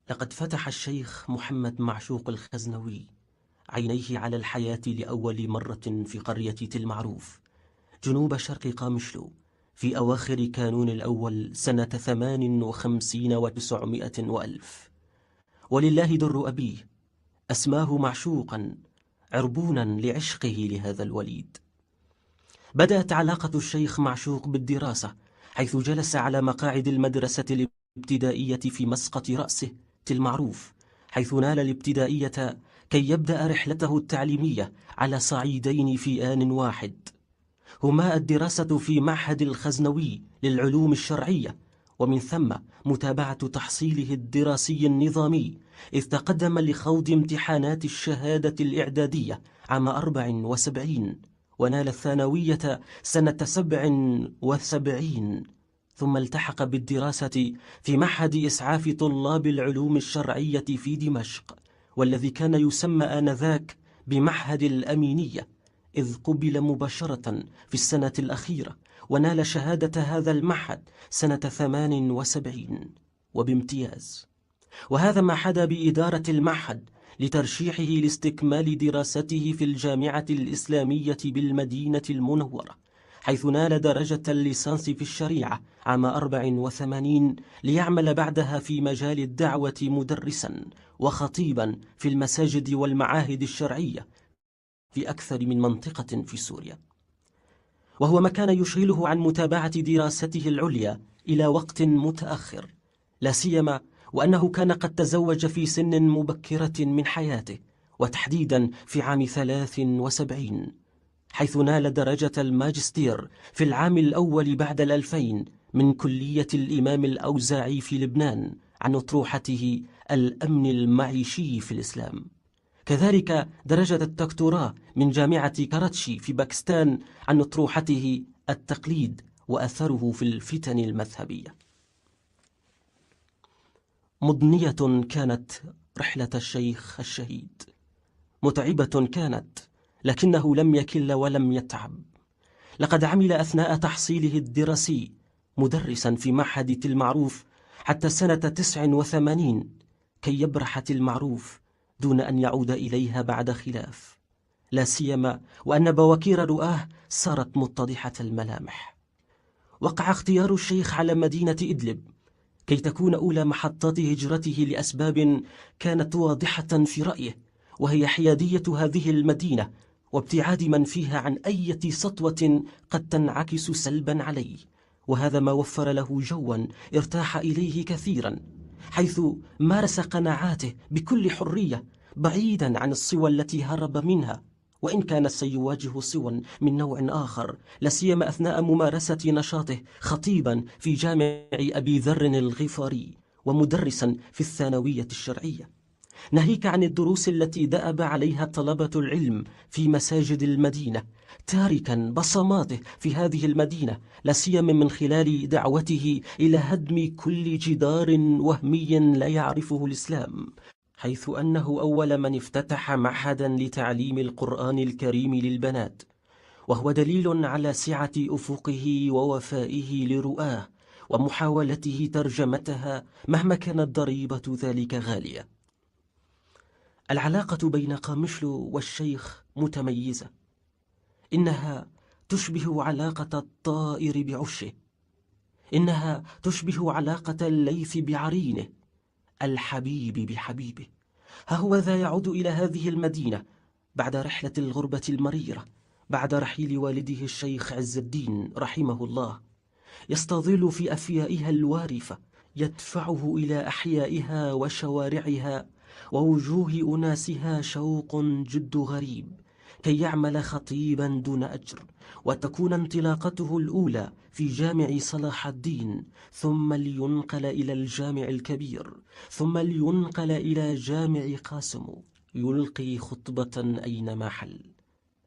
لقد فتح الشيخ محمد معشوق الخزنوي عينيه على الحياة لأول مرة في قرية تل معروف جنوب شرق قامشلو في أواخر كانون الأول سنة 58 و900 وألف. ولله در أبيه أسماه معشوقا عربونا لعشقه لهذا الوليد. بدأت علاقة الشيخ معشوق بالدراسة، حيث جلس على مقاعد المدرسة الابتدائية في مسقط رأسه تل معروف، حيث نال الابتدائية كي يبدأ رحلته التعليمية على صعيدين في آن واحد، هما الدراسة في معهد الخزنوي للعلوم الشرعية، ومن ثم متابعة تحصيله الدراسي النظامي، إذ تقدم لخوض امتحانات الشهادة الإعدادية عام 74 ونال الثانوية سنة 77، ثم التحق بالدراسة في معهد إسعاف طلاب العلوم الشرعية في دمشق، والذي كان يسمى آنذاك بمعهد الأمينية، إذ قبل مباشرة في السنة الأخيرة ونال شهادة هذا المعهد سنة 78 وبامتياز. وهذا ما حدا بإدارة المعهد لترشيحه لاستكمال دراسته في الجامعة الإسلامية بالمدينة المنورة، حيث نال درجة الليسانس في الشريعة عام 84 ليعمل بعدها في مجال الدعوة مدرسا وخطيبا في المساجد والمعاهد الشرعية في أكثر من منطقة في سوريا، وهو ما كان يشغله عن متابعة دراسته العليا إلى وقت متأخر، لا سيما وأنه كان قد تزوج في سن مبكرة من حياته، وتحديدا في عام 73، حيث نال درجة الماجستير في العام الأول بعد 2000 من كلية الإمام الأوزاعي في لبنان عن أطروحته الأمن المعيشي في الإسلام. كذلك درجة الدكتوراه من جامعة كراتشي في باكستان عن أطروحته التقليد وأثره في الفتن المذهبية. مضنية كانت رحلة الشيخ الشهيد، متعبة كانت، لكنه لم يكل ولم يتعب. لقد عمل أثناء تحصيله الدراسي مدرسا في معهد تل معروف حتى سنة 89 كي يبرح تل معروف دون أن يعود إليها بعد خلاف، لا سيما وأن بواكير رؤاه صارت متضحة الملامح. وقع اختيار الشيخ على مدينة إدلب كي تكون أولى محطات هجرته لأسباب كانت واضحة في رأيه، وهي حيادية هذه المدينة وابتعاد من فيها عن أي سطوة قد تنعكس سلبا عليه، وهذا ما وفر له جوا ارتاح إليه كثيرا، حيث مارس قناعاته بكل حرية بعيدا عن الصور التي هرب منها، وإن كان سيواجه صور من نوع آخر، لاسيما أثناء ممارسة نشاطه خطيبا في جامع أبي ذر الغفاري ومدرسا في الثانوية الشرعية، ناهيك عن الدروس التي دأب عليها طلبة العلم في مساجد المدينة، تاركا بصماته في هذه المدينة لاسيما من خلال دعوته إلى هدم كل جدار وهمي لا يعرفه الإسلام، حيث أنه أول من افتتح معهدا لتعليم القرآن الكريم للبنات، وهو دليل على سعة أفقه ووفائه لرؤاه ومحاولته ترجمتها مهما كانت ضريبة ذلك غالية. العلاقة بين قامشلو والشيخ متميزة، إنها تشبه علاقة الطائر بعشه، إنها تشبه علاقة الليث بعرينه، الحبيب بحبيبه. ها هو ذا يعود إلى هذه المدينة بعد رحلة الغربة المريرة، بعد رحيل والده الشيخ عز الدين رحمه الله، يستظل في أفيائها الوارفة، يدفعه إلى أحيائها وشوارعها ووجوه أناسها شوق جد غريب، كي يعمل خطيبا دون أجر، وتكون انطلاقته الأولى في جامع صلاح الدين، ثم لينقل إلى الجامع الكبير، ثم لينقل إلى جامع قاسم، يلقي خطبة أينما حل.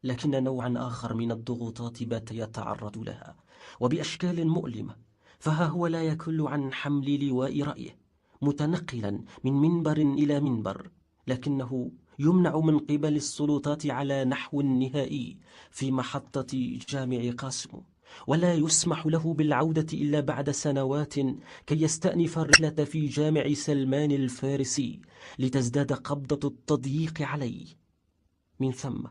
لكن نوعا آخر من الضغوطات بات يتعرض لها وبأشكال مؤلمة، فها هو لا يكل عن حمل لواء رأيه متنقلا من منبر إلى منبر، لكنه يمنع من قبل السلطات على نحو نهائي في محطة جامع قاسم، ولا يسمح له بالعودة إلا بعد سنوات كي يستأنف الرحلة في جامع سلمان الفارسي لتزداد قبضة التضييق عليه. من ثم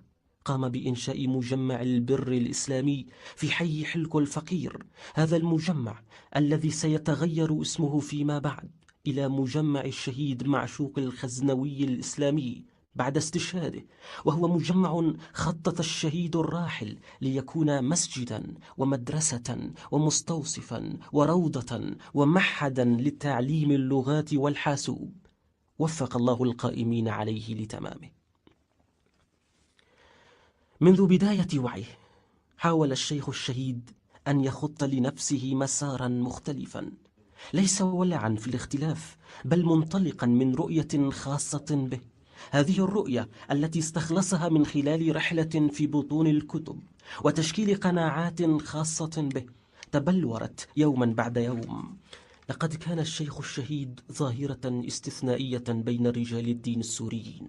قام بإنشاء مجمع البر الإسلامي في حي حلكو الفقير، هذا المجمع الذي سيتغير اسمه فيما بعد إلى مجمع الشهيد معشوق الخزنوي الإسلامي بعد استشهاده، وهو مجمع خطط الشهيد الراحل ليكون مسجدا ومدرسة ومستوصفا وروضة ومعهدا لتعليم اللغات والحاسوب. وفق الله القائمين عليه لتمامه. منذ بداية وعيه حاول الشيخ الشهيد أن يخط لنفسه مسارا مختلفا، ليس ولعا في الاختلاف بل منطلقا من رؤية خاصة به. هذه الرؤية التي استخلصها من خلال رحلة في بطون الكتب وتشكيل قناعات خاصة به تبلورت يوما بعد يوم. لقد كان الشيخ الشهيد ظاهرة استثنائية بين رجال الدين السوريين،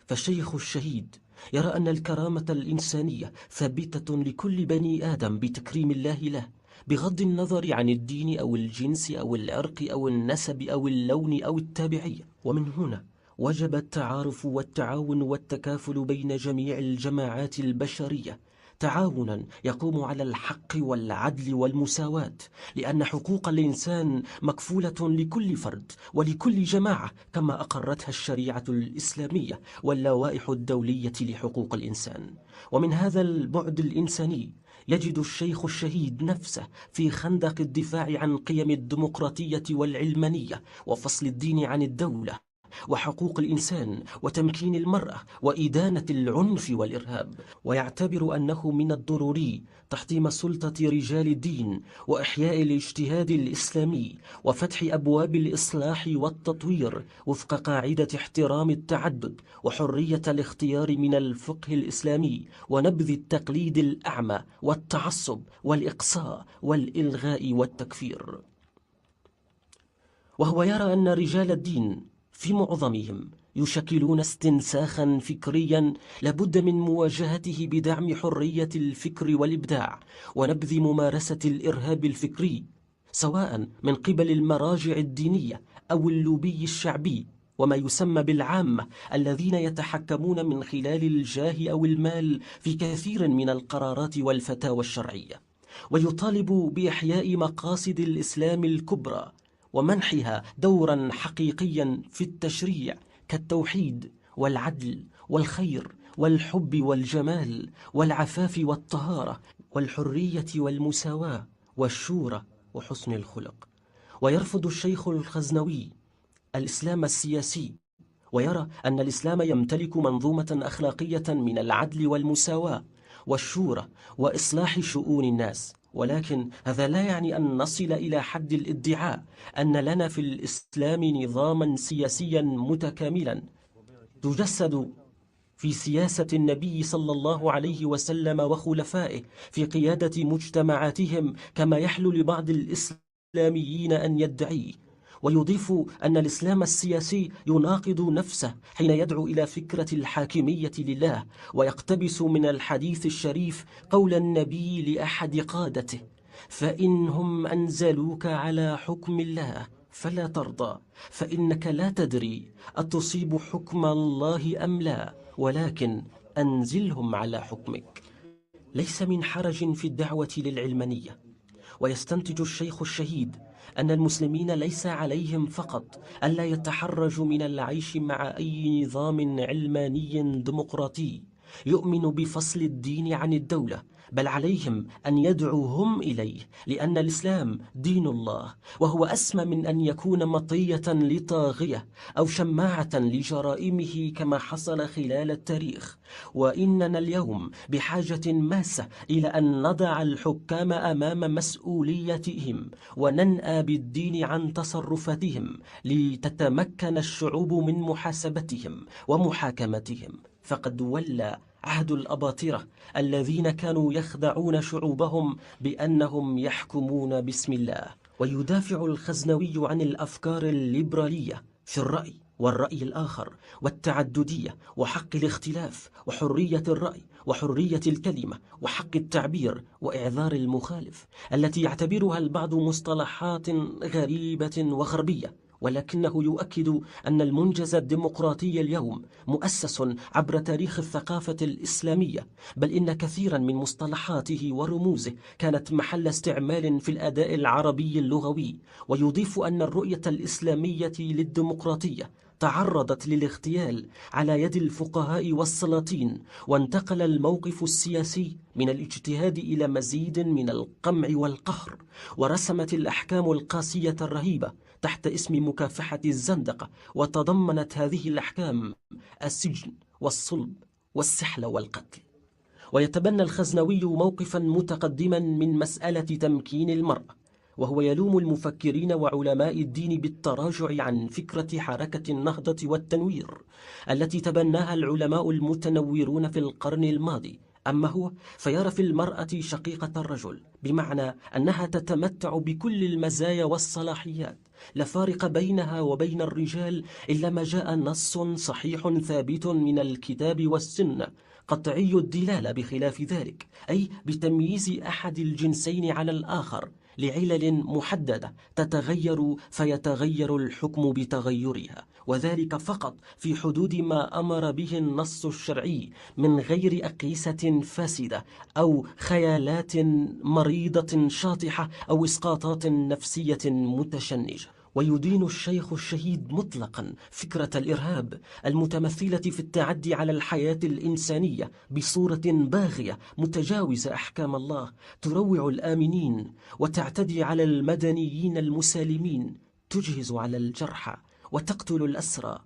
فالشيخ الشهيد يرى أن الكرامة الإنسانية ثابتة لكل بني آدم بتكريم الله له، بغض النظر عن الدين أو الجنس أو العرق أو النسب أو اللون أو التابعية. ومن هنا وجب التعارف والتعاون والتكافل بين جميع الجماعات البشرية، تعاونا يقوم على الحق والعدل والمساواة، لأن حقوق الإنسان مكفولة لكل فرد ولكل جماعة كما أقرتها الشريعة الإسلامية واللوائح الدولية لحقوق الإنسان. ومن هذا البعد الإنساني يجد الشيخ الشهيد نفسه في خندق الدفاع عن قيم الديمقراطية والعلمانية وفصل الدين عن الدولة وحقوق الإنسان وتمكين المرأة وإدانة العنف والإرهاب، ويعتبر أنه من الضروري تحطيم سلطة رجال الدين وإحياء الاجتهاد الإسلامي وفتح أبواب الإصلاح والتطوير وفق قاعدة احترام التعدد وحرية الاختيار من الفقه الإسلامي ونبذ التقليد الأعمى والتعصب والإقصاء والإلغاء والتكفير. وهو يرى أن رجال الدين في معظمهم يشكلون استنساخا فكريا لابد من مواجهته بدعم حرية الفكر والإبداع ونبذ ممارسة الإرهاب الفكري، سواء من قبل المراجع الدينية أو اللوبي الشعبي وما يسمى بالعامة الذين يتحكمون من خلال الجاه أو المال في كثير من القرارات والفتاوى الشرعية. ويطالب بإحياء مقاصد الإسلام الكبرى ومنحها دورا حقيقيا في التشريع كالتوحيد والعدل والخير والحب والجمال والعفاف والطهارة والحرية والمساواة والشورى وحسن الخلق. ويرفض الشيخ الخزنوي الإسلام السياسي، ويرى أن الإسلام يمتلك منظومة أخلاقية من العدل والمساواة والشورى وإصلاح شؤون الناس، ولكن هذا لا يعني أن نصل إلى حد الادعاء أن لنا في الإسلام نظاما سياسيا متكاملا تجسد في سياسة النبي صلى الله عليه وسلم وخلفائه في قيادة مجتمعاتهم كما يحلو لبعض الإسلاميين أن يدعيه. ويضيف أن الإسلام السياسي يناقض نفسه حين يدعو إلى فكرة الحاكمية لله، ويقتبس من الحديث الشريف قول النبي لأحد قادته: فإنهم أنزلوك على حكم الله فلا ترضى، فإنك لا تدري أتصيب حكم الله أم لا، ولكن أنزلهم على حكمك. ليس من حرج في الدعوة للعلمانية. ويستنتج الشيخ الشهيد أن المسلمين ليس عليهم فقط ألا يتحرجوا من العيش مع أي نظام علماني ديمقراطي يؤمن بفصل الدين عن الدولة، بل عليهم أن يدعوا هم إليه، لأن الإسلام دين الله، وهو أسمى من أن يكون مطية لطاغية أو شماعة لجرائمه كما حصل خلال التاريخ. وإننا اليوم بحاجة ماسة إلى أن نضع الحكام أمام مسؤوليتهم وننأى بالدين عن تصرفاتهم لتتمكن الشعوب من محاسبتهم ومحاكمتهم. فقد ولى عهد الأباطرة الذين كانوا يخدعون شعوبهم بأنهم يحكمون باسم الله. ويدافع الخزنوي عن الأفكار الليبرالية في الرأي والرأي الآخر والتعددية وحق الاختلاف وحرية الرأي وحرية الكلمة وحق التعبير وإعذار المخالف، التي يعتبرها البعض مصطلحات غريبة وغربية، ولكنه يؤكد أن المنجز الديمقراطي اليوم مؤسس عبر تاريخ الثقافة الإسلامية، بل إن كثيرا من مصطلحاته ورموزه كانت محل استعمال في الأداء العربي اللغوي. ويضيف أن الرؤية الإسلامية للديمقراطية تعرضت للاغتيال على يد الفقهاء والسلاطين، وانتقل الموقف السياسي من الاجتهاد إلى مزيد من القمع والقهر، ورسمت الأحكام القاسية الرهيبة تحت اسم مكافحة الزندقة، وتضمنت هذه الأحكام السجن والصلب والسحل والقتل. ويتبنى الخزنوي موقفا متقدما من مسألة تمكين المرأة، وهو يلوم المفكرين وعلماء الدين بالتراجع عن فكرة حركة النهضة والتنوير التي تبناها العلماء المتنورون في القرن الماضي. أما هو فيرى في المرأة شقيقة الرجل، بمعنى أنها تتمتع بكل المزايا والصلاحيات، لا فارق بينها وبين الرجال إلا ما جاء نص صحيح ثابت من الكتاب والسنة قطعي الدلالة بخلاف ذلك، أي بتمييز أحد الجنسين على الآخر لعلل محددة تتغير فيتغير الحكم بتغيرها، وذلك فقط في حدود ما أمر به النص الشرعي من غير أقيسة فاسدة أو خيالات مريضة شاطحة أو إسقاطات نفسية متشنجة. ويدين الشيخ الشهيد مطلقا فكرة الإرهاب المتمثلة في التعدي على الحياة الإنسانية بصورة باغية متجاوزة أحكام الله، تروع الآمنين وتعتدي على المدنيين المسالمين، تجهز على الجرحى وتقتل الأسرى.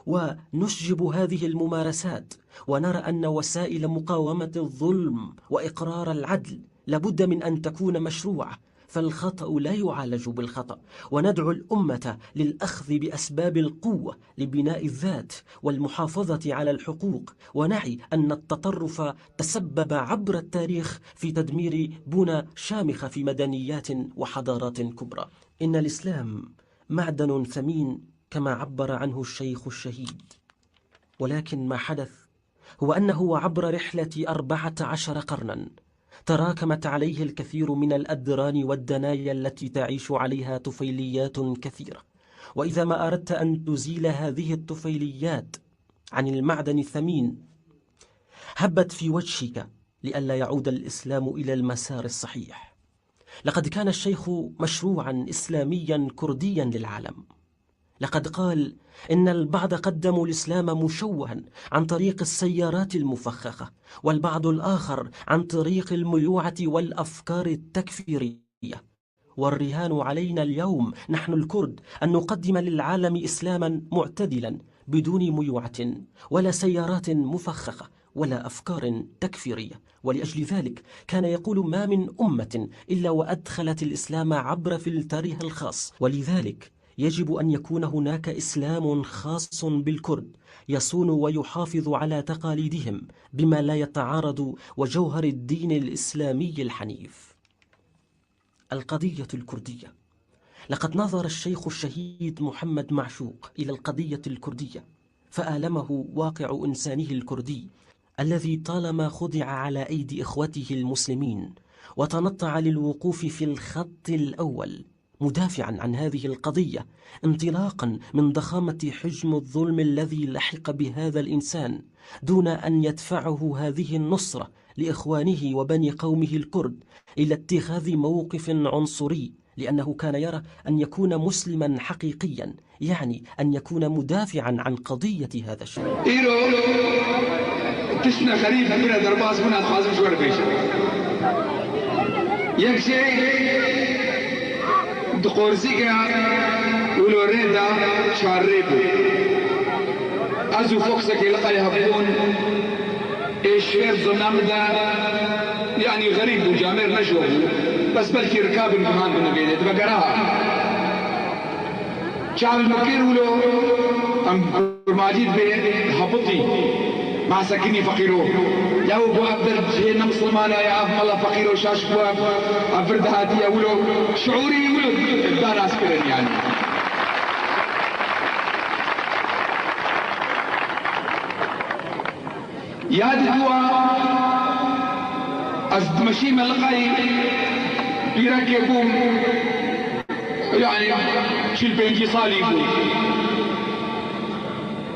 ونشجب هذه الممارسات ونرى أن وسائل مقاومة الظلم وإقرار العدل لابد من أن تكون مشروعة، فالخطأ لا يعالج بالخطأ، وندعو الأمة للأخذ بأسباب القوة لبناء الذات والمحافظة على الحقوق، ونعي أن التطرف تسبب عبر التاريخ في تدمير بنى شامخة في مدنيات وحضارات كبرى. إن الإسلام معدن ثمين كما عبر عنه الشيخ الشهيد، ولكن ما حدث هو أنه عبر رحلة 14 قرنا تراكمت عليه الكثير من الأدران والدنايا التي تعيش عليها طفيليات كثيرة، وإذا ما أردت أن تزيل هذه الطفيليات عن المعدن الثمين هبت في وجهك لئلا يعود الإسلام إلى المسار الصحيح. لقد كان الشيخ مشروعا إسلاميا كرديا للعالم. لقد قال إن البعض قدموا الإسلام مشوها عن طريق السيارات المفخخة، والبعض الآخر عن طريق الميوعة والأفكار التكفيرية، والرهان علينا اليوم نحن الكرد أن نقدم للعالم إسلاما معتدلا بدون ميوعة ولا سيارات مفخخة ولا أفكار تكفيرية. ولأجل ذلك كان يقول ما من أمة إلا وأدخلت الإسلام عبر فلترها الخاص، ولذلك يجب أن يكون هناك إسلام خاص بالكرد يصون ويحافظ على تقاليدهم بما لا يتعارض وجوهر الدين الإسلامي الحنيف. القضية الكردية. لقد نظر الشيخ الشهيد محمد معشوق إلى القضية الكردية فآلمه واقع إنسانه الكردي الذي طالما خضع على أيدي إخوته المسلمين، وتنطع للوقوف في الخط الأول مدافعا عن هذه القضية انطلاقا من ضخامة حجم الظلم الذي لحق بهذا الإنسان، دون أن يدفعه هذه النصرة لإخوانه وبني قومه الكرد إلى اتخاذ موقف عنصري، لأنه كان يرى أن يكون مسلما حقيقيا يعني أن يكون مدافعا عن قضية هذا الشيء. تشنا خليفة من درباس من الخازم شوار بيشة يكشي دقورزيكا ولوريدا شاريبو أزو فوكسك يلقى يهبون إيشير زنامدا يعني غريب وجامير نجوه بس بلكي ركاب المهان بنبيلت بقراها شعب المكير ولو ماجد بيه هبطي مع سكني فقيرو لو ابو عبد جينا مسلمانا يا اب الله فقيرو شاش بو افرد هاتي ولو شعوري ولو دار اسكرن يعني ياد هو أزدمشي ملقاي بيركبون يعني شل بنجي صاليبو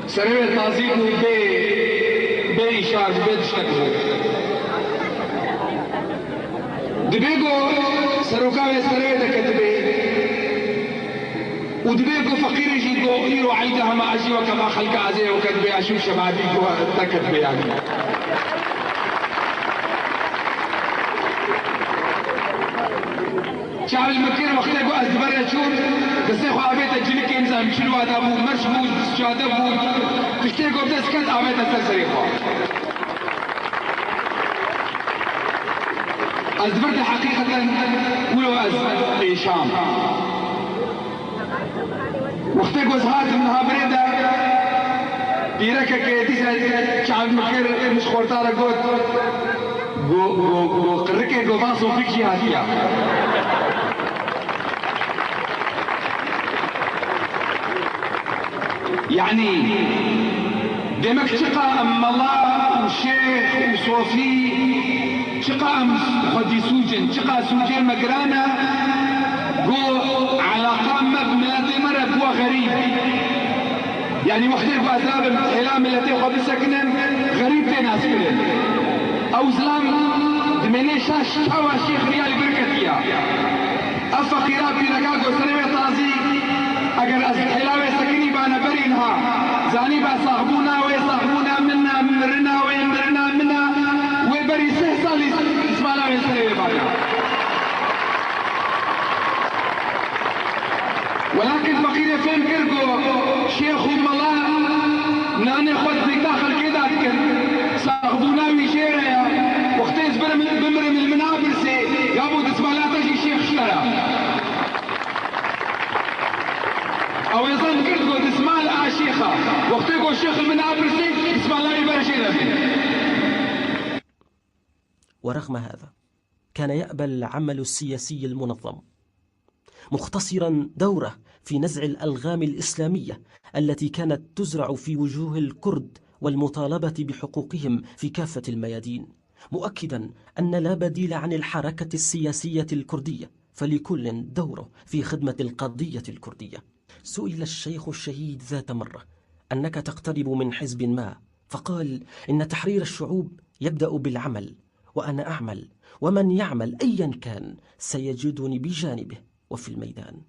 سرير تازيبو بي إشار بدشتكو دبيقو سروكاوي سرير كتبي ودبيقو فقير يجيقو يرو عيدها ما أجي وكما خلق عزيه وكتبي أشوف شبابيكو تكتبي يعني شعب المكير وقتها قو أزبر يشور تسيخو عبيت الجليك إنزام شلو هذا بود مرش بود شهادة بود تشتيقو بدسكت عبيت السرسريخو أزبرت حقيقة ولو إيشام وقتها قو زهات منها بريدة بيركا كيديسة شعب المكير مش خورتارا قوت قو قركي قو باصو فيك جهاتيا يعني دمك شقا أم الله وشيخ وصوفي شقا أم خدي سوجن شقا سوجن مقرانا قو على قامة بملاتي مرة قوة غريب يعني وحدة بأسباب الحلام التي قبل سكنا غريب تناس كلن أو زلام دميني شاش توا شيخ ريال بركتيا أفقيرا بينكاكو سنوية تازي اگر از حلاوه سکنی بانا برینها زانی با صاحبونا و صاحبونا منا مرنا و مرنا منا و بری 3 سال اسمالا و سره بانا ولكن فقير فين كرقو شيخ ملا ناني خد داخل كده كن صاحبونا ويشيرا وقتيز بمر من المنابر سي يابو اسمالا تجي شيخ شرا او يظن كرتكو تسمع لها شيخة وقتكو الشيخ المنابر سي تسمع لها يبرشينا ورغم هذا كان يأبى العمل السياسي المنظم مختصرا دوره في نزع الألغام الإسلامية التي كانت تزرع في وجوه الكرد والمطالبة بحقوقهم في كافة الميادين، مؤكدا أن لا بديل عن الحركة السياسية الكردية فلكل دوره في خدمة القضية الكردية. سئل الشيخ الشهيد ذات مرة: أنك تقترب من حزب ما؟ فقال: إن تحرير الشعوب يبدأ بالعمل، وأنا أعمل، ومن يعمل أيا كان سيجدني بجانبه وفي الميدان.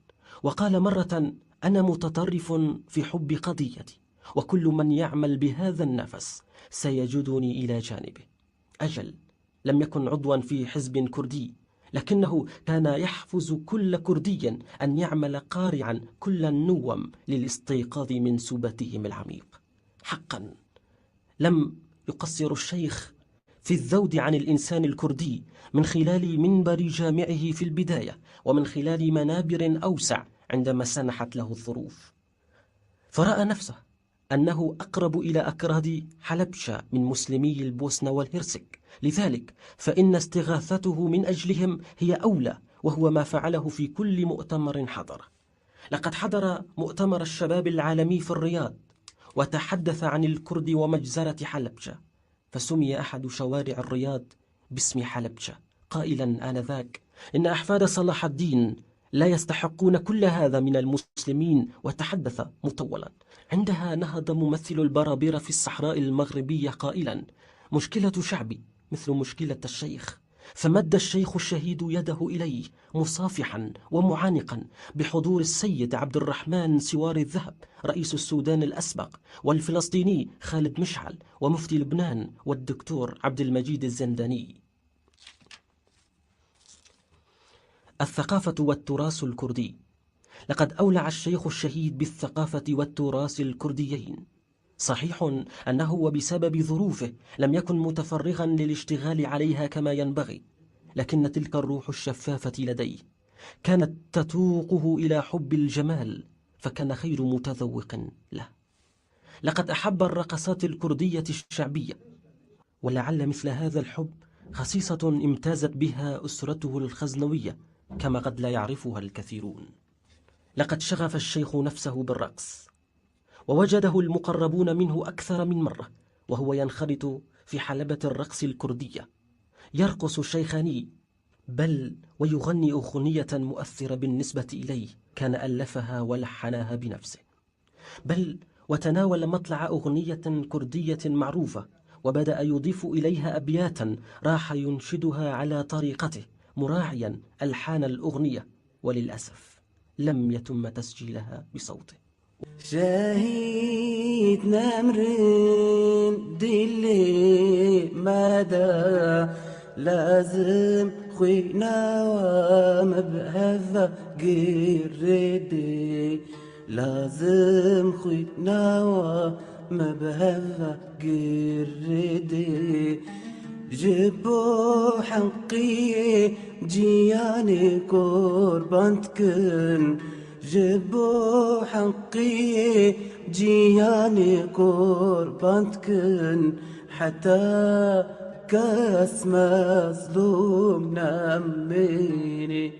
وقال مرة: أنا متطرف في حب قضيتي، وكل من يعمل بهذا النفس سيجدني إلى جانبه. أجل، لم يكن عضوا في حزب كردي، لكنه كان يحفز كل كردي أن يعمل قارعا كل النوم للاستيقاظ من سباتهم العميق. حقا لم يقصر الشيخ في الذود عن الإنسان الكردي من خلال منبر جامعه في البداية، ومن خلال منابر أوسع عندما سنحت له الظروف، فرأى نفسه أنه أقرب إلى أكراد حلبشة من مسلمي البوسنة والهرسك، لذلك فإن استغاثته من أجلهم هي أولى، وهو ما فعله في كل مؤتمر حضره. لقد حضر مؤتمر الشباب العالمي في الرياض وتحدث عن الكرد ومجزرة حلبشة، فسمي أحد شوارع الرياض باسم حلبشة، قائلا آنذاك: إن أحفاد صلاح الدين لا يستحقون كل هذا من المسلمين، وتحدث مطولا. عندها نهض ممثل البرابرة في الصحراء المغربية قائلا: مشكلة شعبي مثل مشكلة الشيخ. فمد الشيخ الشهيد يده إليه مصافحا ومعانقا بحضور السيد عبد الرحمن سوار الذهب رئيس السودان الأسبق، والفلسطيني خالد مشعل، ومفتي لبنان، والدكتور عبد المجيد الزنداني. الثقافة والتراث الكردي. لقد أولع الشيخ الشهيد بالثقافة والتراث الكرديين. صحيح أنه وبسبب ظروفه لم يكن متفرغا للاشتغال عليها كما ينبغي، لكن تلك الروح الشفافة لديه كانت تتوقه إلى حب الجمال، فكان خير متذوق له. لقد أحب الرقصات الكردية الشعبية، ولعل مثل هذا الحب خصيصة امتازت بها أسرته الخزنوية كما قد لا يعرفها الكثيرون. لقد شغف الشيخ نفسه بالرقص، ووجده المقربون منه أكثر من مرة وهو ينخرط في حلبة الرقص الكردية يرقص الشيخاني، بل ويغني أغنية مؤثرة بالنسبة إليه كان ألفها ولحنها بنفسه، بل وتناول مطلع أغنية كردية معروفة وبدأ يضيف إليها أبياتا راح ينشدها على طريقته مراعيا ألحان الأغنية، وللأسف لم يتم تسجيلها بصوته. شهيد نمرين دلي مدى لازم خوينا ومبهذا قردي، لازم خوينا ومبهذا قردي، جبو حقي جياني قربانتكن، جبو حقي جياني قربانتكن، حتى كاس مظلوم نميني،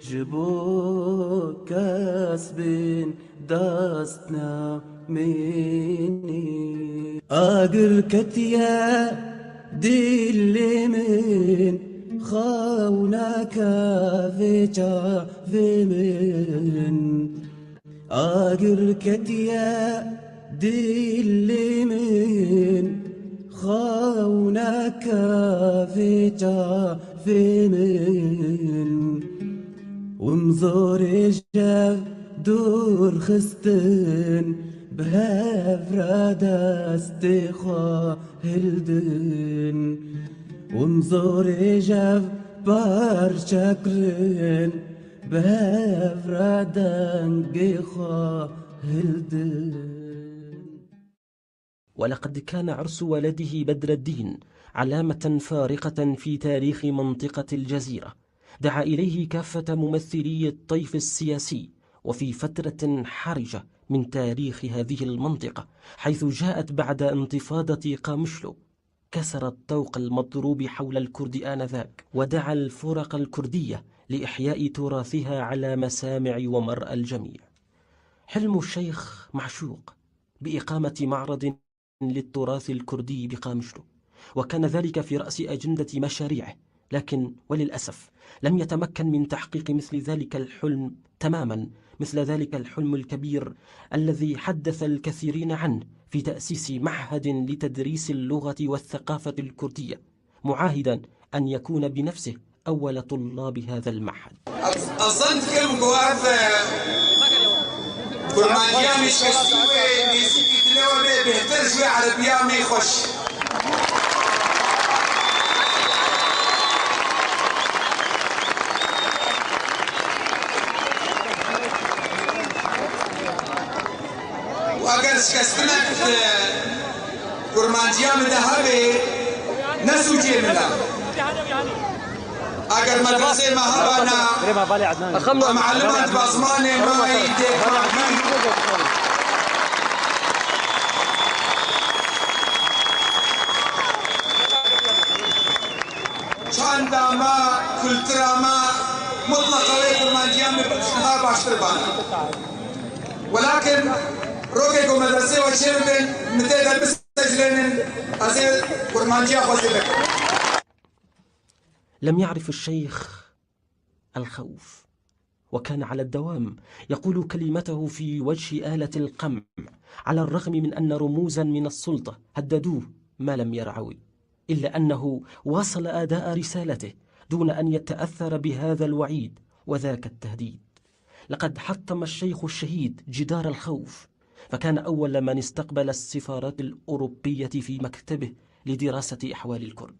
جبو كاس بين داستنا مني، اقر كتيا دل من خونك في من، اقر كتيا دل من خونك في من، ومزور جاف دور خستن بهفراد استخا هلدن، ومزور جاف بار شكرن بهفراد انقخا هلدن. ولقد كان عرس ولده بدر الدين علامة فارقة في تاريخ منطقة الجزيرة، دعا إليه كافة ممثلي الطيف السياسي، وفي فترة حرجة من تاريخ هذه المنطقة حيث جاءت بعد انتفاضة قامشلو كسر الطوق المضروب حول الكرد آنذاك، ودعا الفرق الكردية لإحياء تراثها على مسامع ومرأى الجميع. حلم الشيخ معشوق بإقامة معرض للتراث الكردي بقامشلو، وكان ذلك في رأس أجندة مشاريعه، لكن وللأسف لم يتمكن من تحقيق مثل ذلك الحلم تماما، مثل ذلك الحلم الكبير الذي حدث الكثيرين عنه في تأسيس معهد لتدريس اللغة والثقافة الكردية، معاهدا أن يكون بنفسه أول طلاب هذا المعهد. أصلا تكلم قواعد كرمانيا مش كسوي نسيت تلوى بيهتر شوي عربيا ما يخش. وأجر شكستنا كرمانيا مذهبي نسوجي منا. اگر مدرسه مهابانا معلمات بازمانه ما يديك چند ما کلترا ما مطلقه کرمانجیان بشنها باشتر بانا، ولكن روكيكو مدرسه وشير بين متى بستجلين ازي كرمانجيا خوزي بك. لم يعرف الشيخ الخوف، وكان على الدوام يقول كلمته في وجه آلة القمع، على الرغم من أن رموزا من السلطة هددوه ما لم يرعوي، إلا أنه واصل أداء رسالته دون أن يتأثر بهذا الوعيد وذاك التهديد. لقد حطم الشيخ الشهيد جدار الخوف، فكان أول من استقبل السفارات الأوروبية في مكتبه لدراسة أحوال الكرد.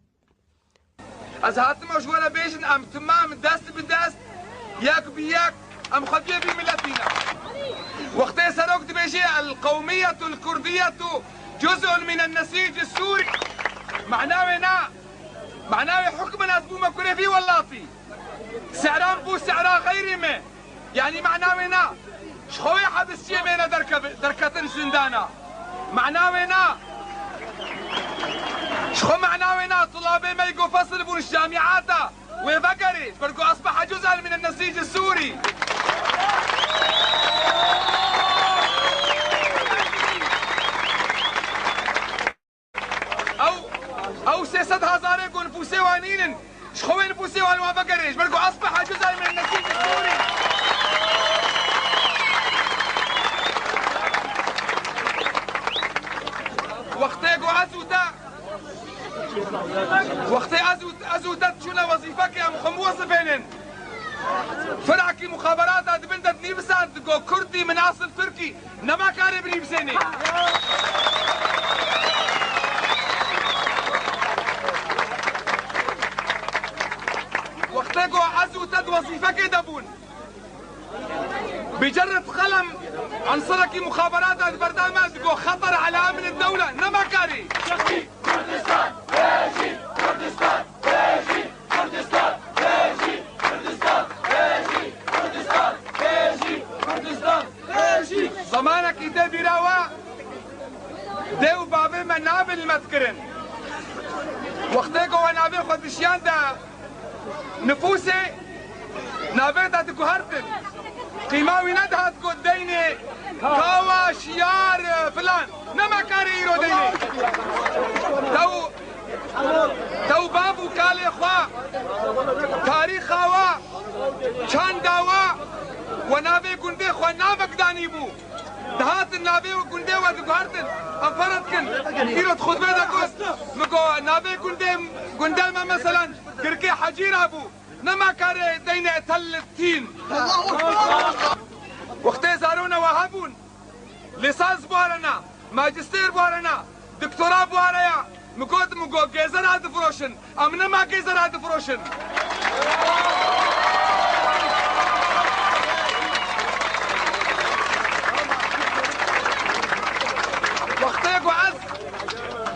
از هاتم شوالا بيجن ام تمام دست بدست ياك بياك ام خبيه بملتنا. وقت سروك تبيجي القومية الكردية جزء من النسيج السوري، معناه حكم الناس بو مكوري في واللافي سعران بو سعرا غيري ما، يعني معناه شخوي حبس شي مينا دركتن زندانا، معناه شخو معناوينا طلابي ما يقو فصل بون الجامعات وفقري برقو أصبح جزءا من النسيج السوري. بقريش بركو أصبح جزءا من النسيج السوري. وقتی ازودت شونه وظیفه که ام خموصفینن فرعکی مخابرات دبندت نیبسند گو کردی من اصل ترکی نما کاری بنیبسینی. وقتی گو ازودت وظیفه که دبون بجرة قلم عنصرك مخابرات برنامج جو خطر على امن الدولة نما كاري. كردستان بيجي كردستان بيجي كردستان بيجي كردستان بيجي كردستان بيجي كردستان بيجي زمانك إذا بيراوا ديو بابي من نابل مذكرن وقتيكو ونابل خدشيان دا نفوسي نابل دا تكوهرتن قيماوي ندهت قد ديني كاوا شيار فلان نما كاري يرو ديني تو بابو كالي خوا تاريخ خوا چان داوا ونابي قندي خوا نابك داني بو دهات النابي وقندي ودقهرتن انفرتكن يرو تخذ بيدا قوست مكو نابي قندي ما مثلا كركي حجير ابو نما كاري ديني اتل التين. وقتی زارونا وهابون لیسانس بوارنا ماجستير بوارنا دكتوراه بواريا مگو گیزر هات فروشن ام نما گیزر هات فروشن. وقتی گو از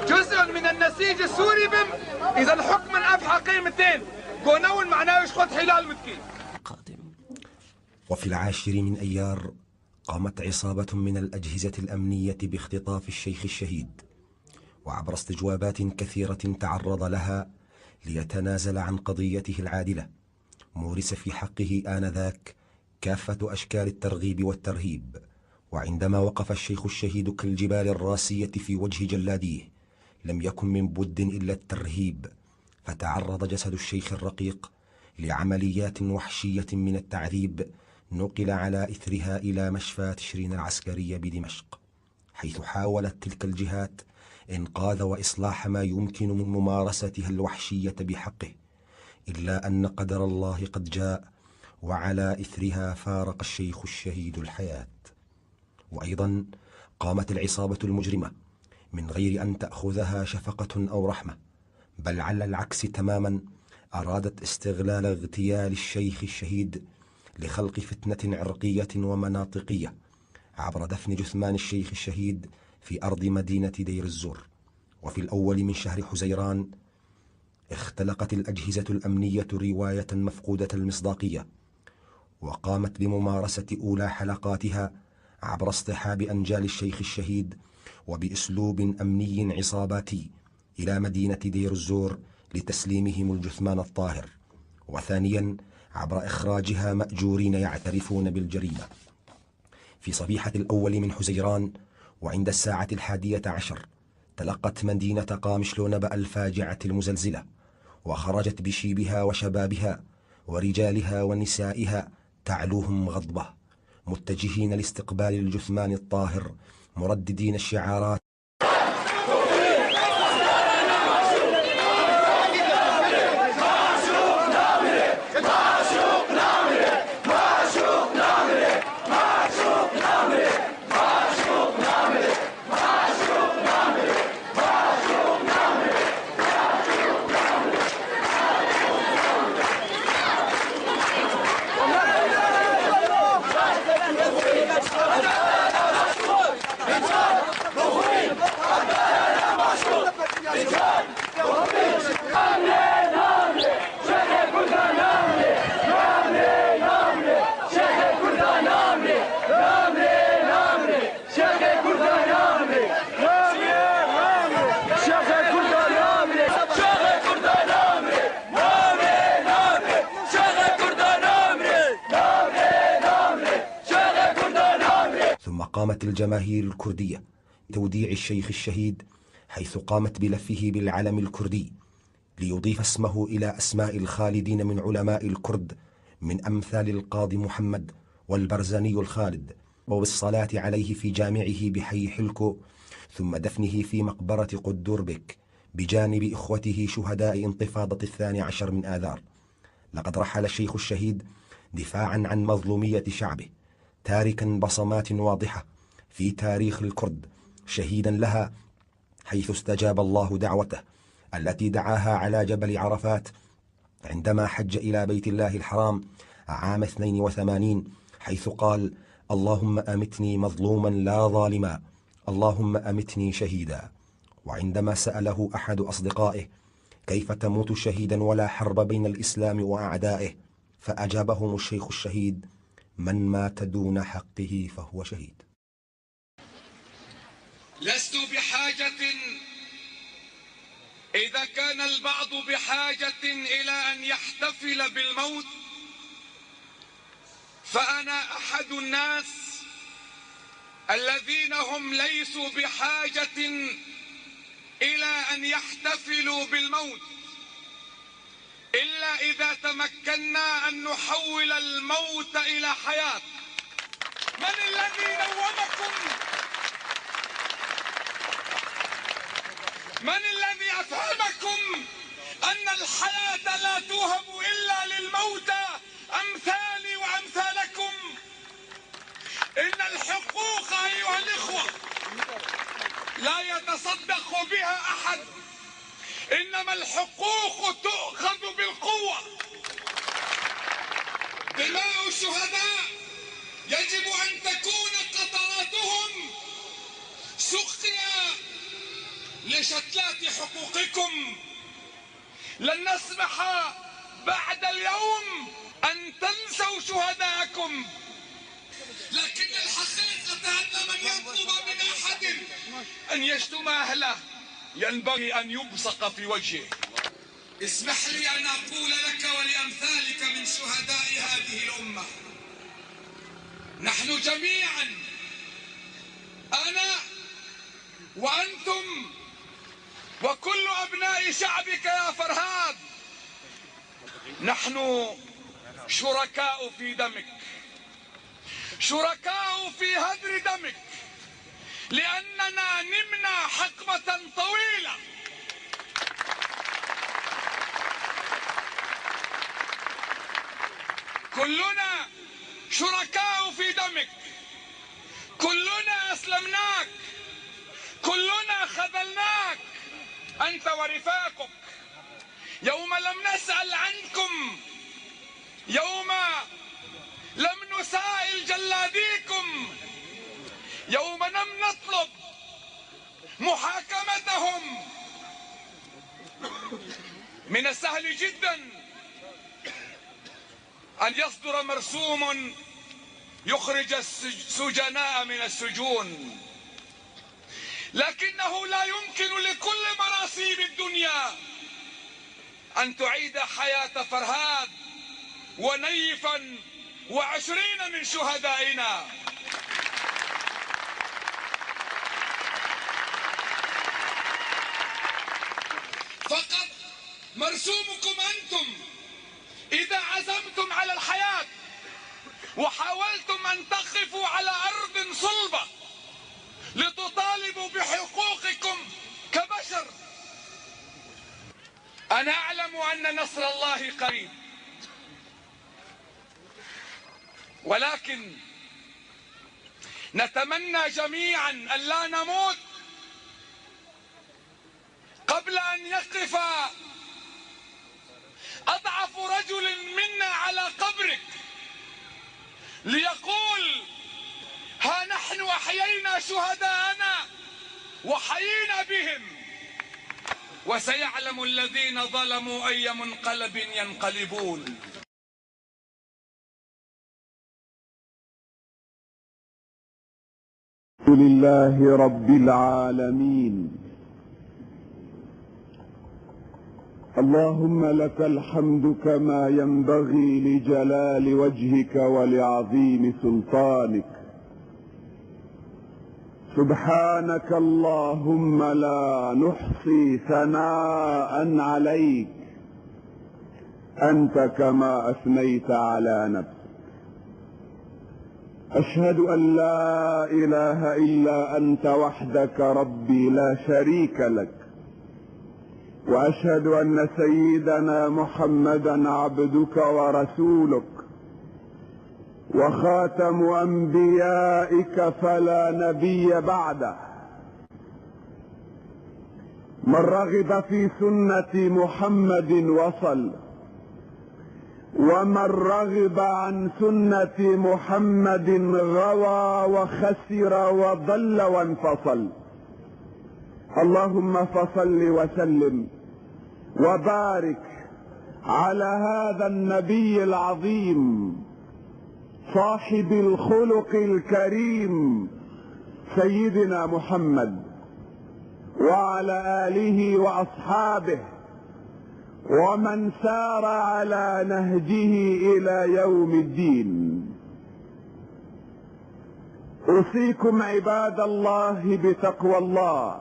جزء من النسيج السوري بم اذا الحكم افحى قيمتين گو نون معناه يشخط حلال متكي. وفي 10 من أيار قامت عصابة من الأجهزة الأمنية باختطاف الشيخ الشهيد، وعبر استجوابات كثيرة تعرض لها ليتنازل عن قضيته العادلة، مورس في حقه آنذاك كافة أشكال الترغيب والترهيب. وعندما وقف الشيخ الشهيد كالجبال الراسية في وجه جلاديه لم يكن من بد إلا الترهيب، فتعرض جسد الشيخ الرقيق لعمليات وحشية من التعذيب نقل على إثرها إلى مشفى تشرين العسكرية بدمشق، حيث حاولت تلك الجهات إنقاذ وإصلاح ما يمكن من ممارستها الوحشية بحقه، إلا أن قدر الله قد جاء وعلى إثرها فارق الشيخ الشهيد الحياة. وأيضا قامت العصابة المجرمة من غير أن تأخذها شفقة أو رحمة، بل على العكس تماما أرادت استغلال اغتيال الشيخ الشهيد لخلق فتنة عرقية ومناطقية عبر دفن جثمان الشيخ الشهيد في أرض مدينة دير الزور. وفي الأول من شهر حزيران اختلقت الأجهزة الأمنية رواية مفقودة المصداقية، وقامت بممارسة أولى حلقاتها عبر اصطحاب أنجال الشيخ الشهيد وبأسلوب أمني عصاباتي إلى مدينة دير الزور لتسليمهم الجثمان الطاهر، وثانيا عبر إخراجها مأجورين يعترفون بالجريمة. في صبيحة الأول من حزيران وعند 11:00 تلقت مدينة قامشلو نبأ الفاجعة المزلزلة، وخرجت بشيبها وشبابها ورجالها ونسائها تعلوهم غضبة، متجهين لاستقبال الجثمان الطاهر مرددين الشعارات: قامت الجماهير الكردية بتوديع الشيخ الشهيد، حيث قامت بلفه بالعلم الكردي ليضيف اسمه إلى أسماء الخالدين من علماء الكرد من أمثال القاضي محمد والبرزاني الخالد، وبالصلاة عليه في جامعه بحي حلكو، ثم دفنه في مقبرة قدوربك بجانب إخوته شهداء انتفاضة 12 من آذار. لقد رحل الشيخ الشهيد دفاعا عن مظلومية شعبه، تاركا بصمات واضحة في تاريخ الكرد، شهيدا لها حيث استجاب الله دعوته التي دعاها على جبل عرفات عندما حج إلى بيت الله الحرام عام 82، حيث قال: اللهم أمتني مظلوما لا ظالما، اللهم أمتني شهيدا. وعندما سأله أحد أصدقائه: كيف تموت شهيدا ولا حرب بين الإسلام وأعدائه؟ فأجابهم الشيخ الشهيد: من مات دون حقه فهو شهيد. لست بحاجة، إذا كان البعض بحاجة إلى أن يحتفل بالموت، فأنا أحد الناس الذين هم ليسوا بحاجة إلى أن يحتفلوا بالموت، إلا إذا تمكنا أن نحول الموت إلى حياة. من الذي نومكم؟ من الذي أفهمكم أن الحياة لا توهب إلا للموتى أمثالي وأمثالكم؟ إن الحقوق أيها الإخوة لا يتصدق بها أحد، إنما الحقوق تؤخذ بالقوة. دماء الشهداء يجب أن تكون قطراتهم سقيا لشتلات حقوقكم. لن نسمح بعد اليوم أن تنسوا شهداءكم، لكن الحقيقة أن من يطلب من أحد أن يشتم أهله ينبغي أن يبصق في وجهه. اسمح لي أن أقول لك ولأمثالك من شهداء هذه الأمة: نحن جميعا، أنا وأنتم وكل أبناء شعبك يا فرهاد، نحن شركاء في دمك، شركاء في هدر دمك، لأننا نمنا حقبة طويلة. كلنا شركاء في دمك، كلنا أسلمناك، كلنا خذلناك أنت ورفاقك. يوم لم نسأل عنكم، يوم لم نسائل جلاديكم، يوم لم نطلب محاكمتهم، من السهل جدا أن يصدر مرسوم يخرج السجناء من السجون، لكنه لا يمكن لكل مراسيم الدنيا أن تعيد حياة فرهاد ونيفا و20 من شهدائنا. فقط مرسومكم أنتم إذا عزمتم على الحياة وحاولتم أن تقفوا على أرض صلبة لتطالبوا بحقوقكم كبشر. أنا أعلم أن نصر الله قريب، ولكن نتمنى جميعا أن لا نموت قبل أن يقف أضعف رجل منا على قبرك ليقول: ها نحن أحيينا شهداءنا وحيينا بهم، وسيعلم الذين ظلموا أي منقلب ينقلبون. لله رب العالمين. اللهم لك الحمد كما ينبغي لجلال وجهك ولعظيم سلطانك، سبحانك اللهم لا نحصي ثناء عليك أنت كما أثنيت على نفسك. أشهد أن لا إله إلا أنت وحدك ربي لا شريك لك، وأشهد أن سيدنا محمدا عبدك ورسولك وخاتم أنبيائك فلا نبي بعده. من رغب في سنة محمد وصل، ومن رغب عن سنة محمد غوى وخسر وضل وانفصل. اللهم فصل وسلم وبارك على هذا النبي العظيم صاحب الخلق الكريم سيدنا محمد، وعلى آله وأصحابه ومن سار على نهجه إلى يوم الدين. أوصيكم عباد الله بتقوى الله،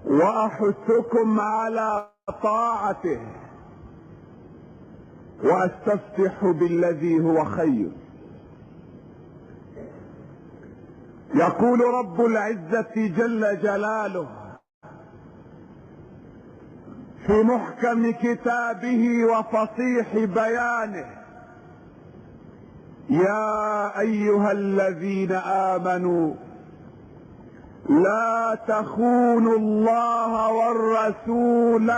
وأحثكم على طاعته، واستفتح بالذي هو خير. يقول رب العزة جل جلاله في محكم كتابه وفصيح بيانه: يا أيها الذين آمنوا لا تخونوا الله والرسول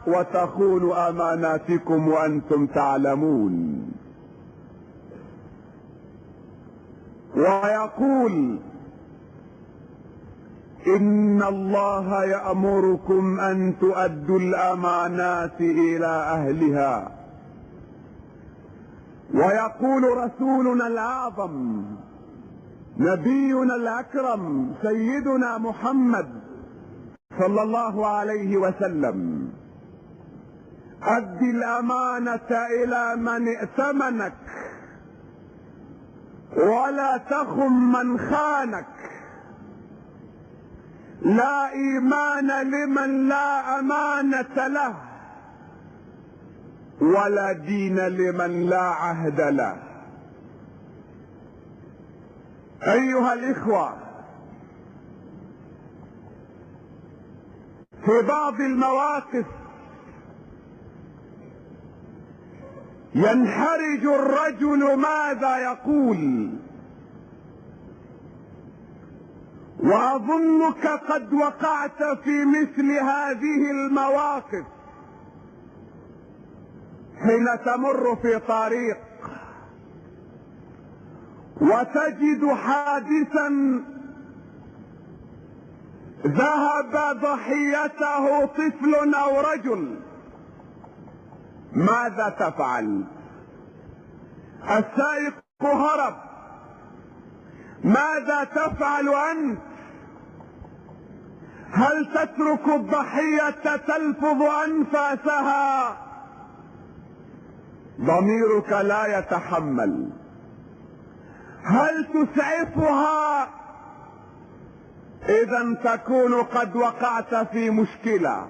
وتخونوا أماناتكم وأنتم تعلمون. ويقول: إن الله يأمركم أن تؤدوا الأمانات إلى أهلها. ويقول رسولنا الأعظم نبينا الأكرم سيدنا محمد صلى الله عليه وسلم: أد الأمانة إلى من ائتمنك ولا تخن من خانك. لا إيمان لمن لا أمانة له، ولا دين لمن لا عهد له. أيها الإخوة، في بعض المواقف ينحرج الرجل ماذا يقول، وأظنك قد وقعت في مثل هذه المواقف حين تمر في طريق وتجد حادثا ذهب ضحيته طفل أو رجل. ماذا تفعل؟ السائق هرب، ماذا تفعل أنت؟ هل تترك الضحية تلفظ أنفاسها؟ ضميرك لا يتحمل. هل تسعفها؟ إذا تكون قد وقعت في مشكلة.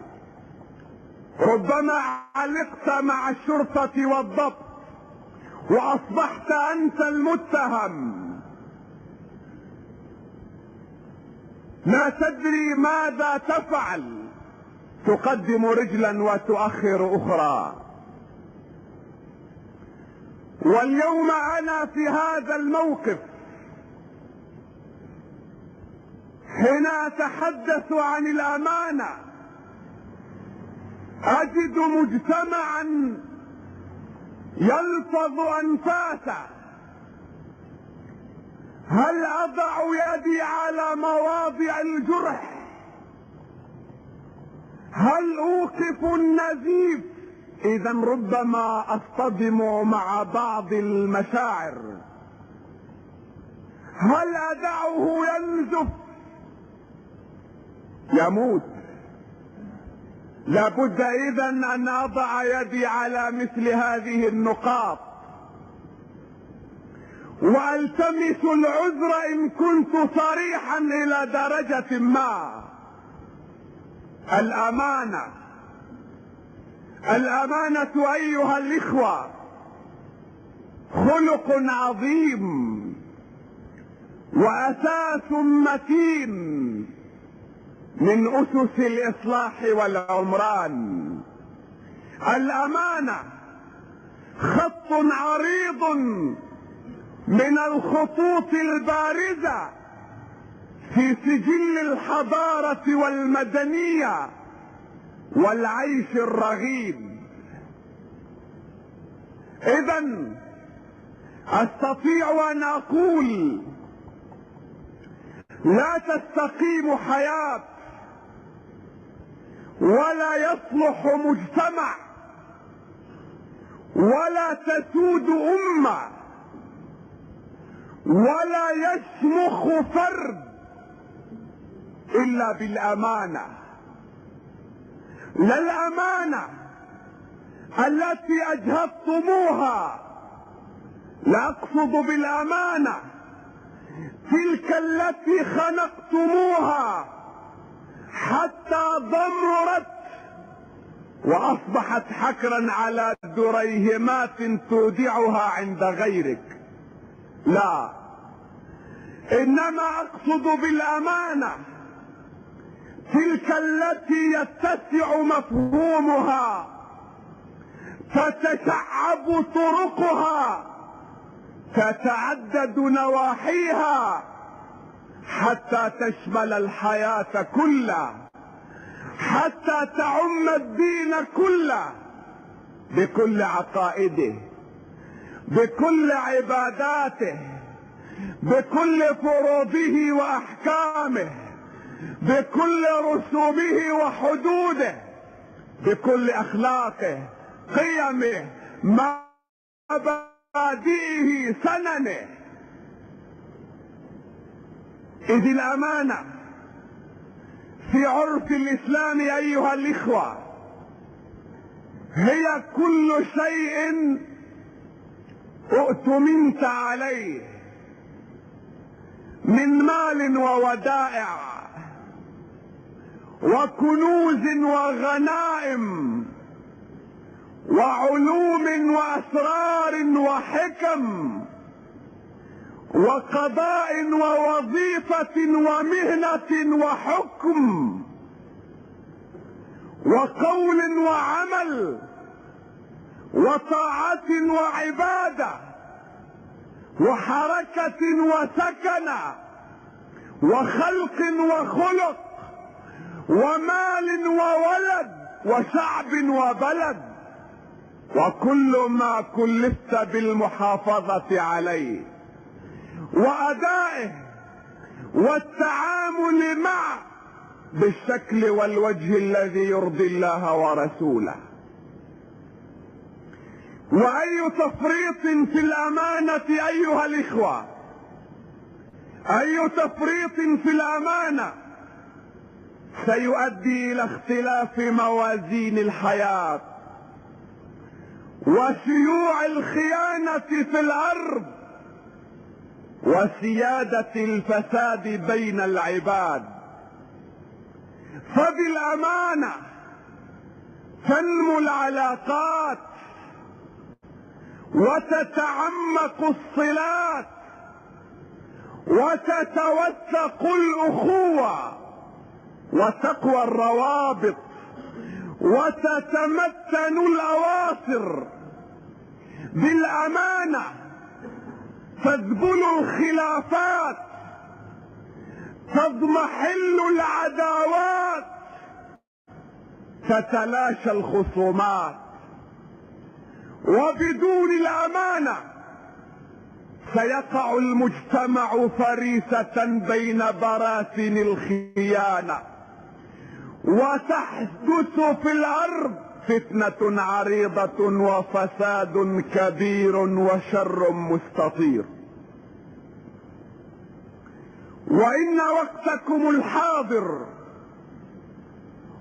ربما علقت مع الشرطة والضبط وأصبحت أنت المتهم، لا تدري ماذا تفعل، تقدم رجلا وتؤخر أخرى. واليوم أنا في هذا الموقف حين أتحدث عن الأمانة أجد مجتمعا يلفظ أنفاسه. هل أضع يدي على مواضع الجرح؟ هل أوقف النزيف؟ إذا ربما أصطدم مع بعض المشاعر. هل أدعه ينزف؟ يموت. لابد إذا أن أضع يدي على مثل هذه النقاط. والتمس العذر ان كنت صريحا الى درجة ما. الامانة ايها الاخوة خلق عظيم واساس متين من اسس الاصلاح والعمران. الامانة خط عريض من الخطوط البارزة في سجل الحضارة والمدنية والعيش الرغيد. إذن أستطيع أن أقول لا تستقيم حياة ولا يصلح مجتمع ولا تسود أمة ولا يشمخ فرد إلا بالأمانة. لا الأمانة التي أجهضتموها، لا أقصد بالأمانة تلك التي خنقتموها حتى ضمرت وأصبحت حكرا على دريهمات تودعها عند غيرك. لا، إنما أقصد بالأمانة تلك التي يتسع مفهومها، تتشعب طرقها، تتعدد نواحيها حتى تشمل الحياة كلها، حتى تعم الدين كله بكل عقائده، بكل عباداته، بكل فروضه واحكامه، بكل رسومه وحدوده، بكل اخلاقه، قيمه، مبادئه، سننه. اذ الامانه في عرف الاسلام ايها الاخوه هي كل شيء اؤتمنت عليه من مال وودائع وكنوز وغنائم وعلوم واسرار وحكم وقضاء ووظيفة ومهنة وحكم وقول وعمل وطاعة وعبادة وحركة وسكنة وخلق وخلق ومال وولد وشعب وبلد، وكل ما كلفت بالمحافظة عليه وأدائه والتعامل معه بالشكل والوجه الذي يرضي الله ورسوله. وأي تفريط في الأمانة أيها الإخوة، أي تفريط في الأمانة سيؤدي إلى اختلاف موازين الحياة وشيوع الخيانة في الأرض وسيادة الفساد بين العباد. فبالأمانة تنمو العلاقات وتتعمق الصلات وتتوثق الأخوة وتقوى الروابط وتتمتن الأواصر. بالأمانة تذبل الخلافات، تضمحل العداوات، تتلاشى الخصومات. وبدون الأمانة سيقع المجتمع فريسة بين براثن الخيانة، وتحدث في الأرض فتنة عريضة وفساد كبير وشر مستطير. وإن وقتكم الحاضر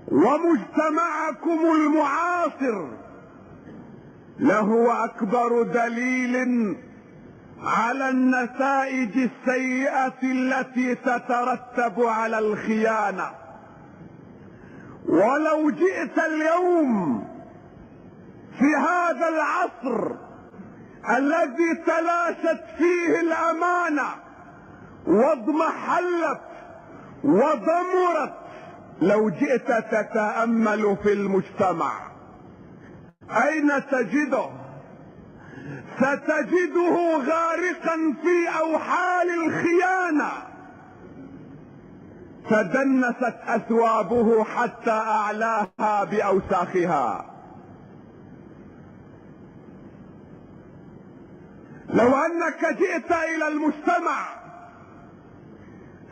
ومجتمعكم المعاصر لهو أكبر دليل على النتائج السيئة التي تترتب على الخيانة. ولو جئت اليوم في هذا العصر الذي تلاشت فيه الأمانة واضمحلت وضمرت، لو جئت تتأمل في المجتمع أين تجده؟ ستجده غارقا في أوحال الخيانة، تدنست أثوابه حتى أعلاها بأوساخها. لو أنك جئت إلى المجتمع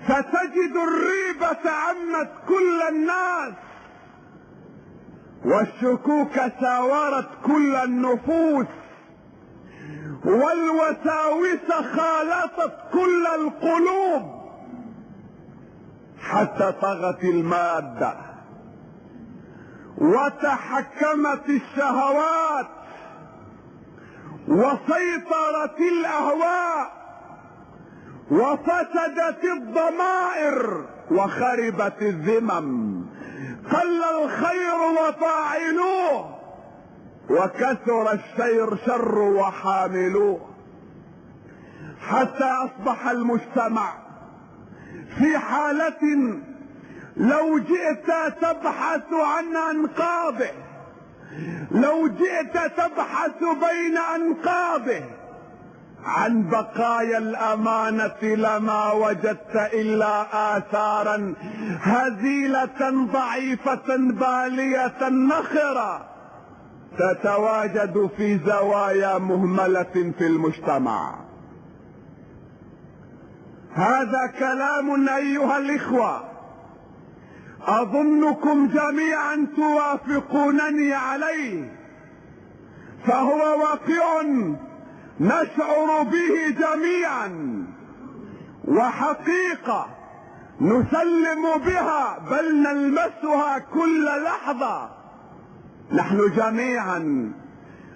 ستجد الريبة عمت كل الناس، والشكوك ساورت كل النفوس، والوساوس خالطت كل القلوب، حتى طغت المادة وتحكمت الشهوات وسيطرت الأهواء وفسدت الضمائر وخربت الذمم. قل الخير وفاعلوه وكثر الشر وحاملوه، حتى أصبح المجتمع في حالة لو جئت تبحث عن أنقاضه، لو جئت تبحث بين أنقاضه عن بقايا الأمانة لما وجدت إلا آثارا هزيلة ضعيفة بالية نخرة تتواجد في زوايا مهملة في المجتمع. هذا كلام أيها الإخوة أظنكم جميعا توافقونني عليه، فهو واقع نشعر به جميعا وحقيقة نسلم بها بل نلمسها كل لحظة. نحن جميعا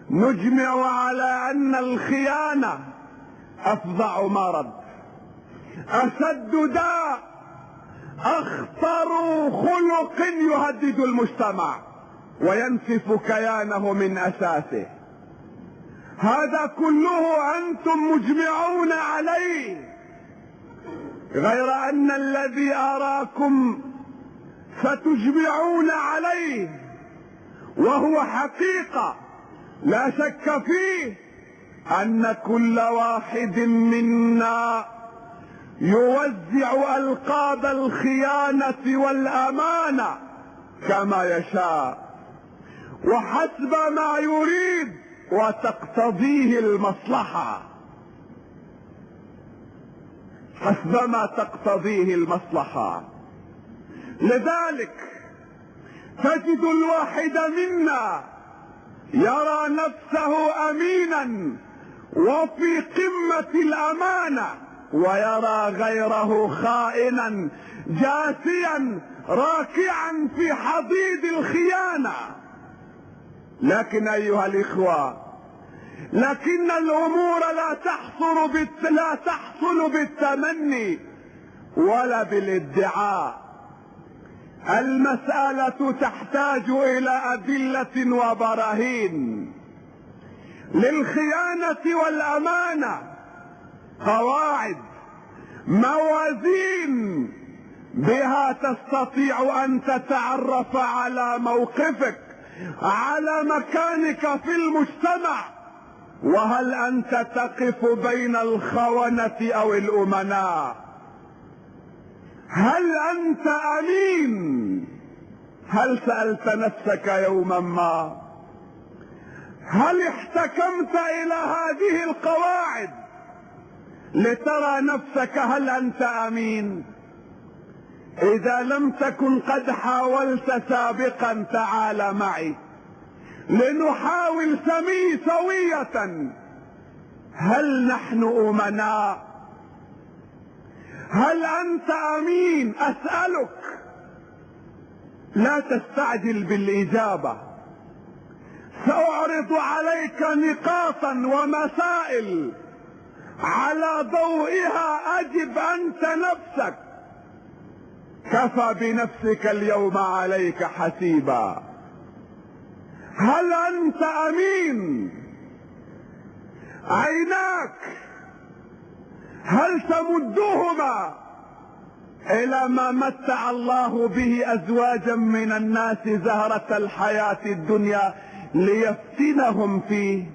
نجمع على أن الخيانة أفظع مرض، أشد داء، أخطر خلق يهدد المجتمع وينسف كيانه من أساسه. هذا كله أنتم مجمعون عليه، غير أن الذي أراكم ستجمعون عليه وهو حقيقة لا شك فيه أن كل واحد منا يوزع ألقاب الخيانة والأمانة كما يشاء وحسب ما يريد وتقتضيه المصلحة، حسب ما تقتضيه المصلحة. لذلك تجد الواحد منا يرى نفسه أمينا وفي قمة الأمانة، ويرى غيره خائنا جاثيا راكعا في حضيض الخيانة. لكن أيها الإخوة، لكن الأمور لا تحصل بالتمني ولا بالادعاء. المسألة تحتاج إلى أدلة وبراهين. للخيانة والأمانة قواعد، موازين، بها تستطيع أن تتعرف على موقفك، على مكانك في المجتمع، وهل أنت تقف بين الخونة أو الأمناء؟ هل أنت أمين؟ هل سألت نفسك يوما ما؟ هل احتكمت إلى هذه القواعد لترى نفسك هل أنت أمين؟ إذا لم تكن قد حاولت سابقا تعال معي لنحاول سوية. هل نحن أمناء؟ هل أنت أمين؟ أسألك. لا تستعجل بالإجابة، سأعرض عليك نقاطا ومسائل على ضوئها أجب أنت نفسك، كفى بنفسك اليوم عليك حسيبا. هل أنت أمين؟ عيناك هل تمدهما إلى ما متع الله به أزواجا من الناس زهرة الحياة الدنيا ليفتنهم فيه؟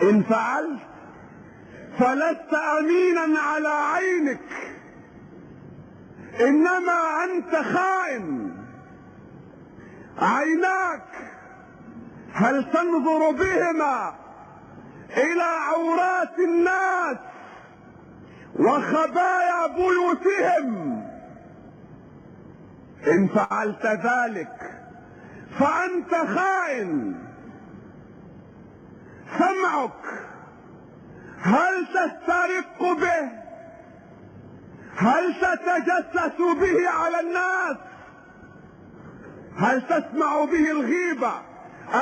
إن فعلت فلست أمينا على عينك، إنما أنت خائن. عيناك هل تنظر بهما إلى عورات الناس وخبايا بيوتهم؟ إن فعلت ذلك فأنت خائن. سمعك هل تسترق به؟ هل تتجسس به على الناس؟ هل تسمع به الغيبة،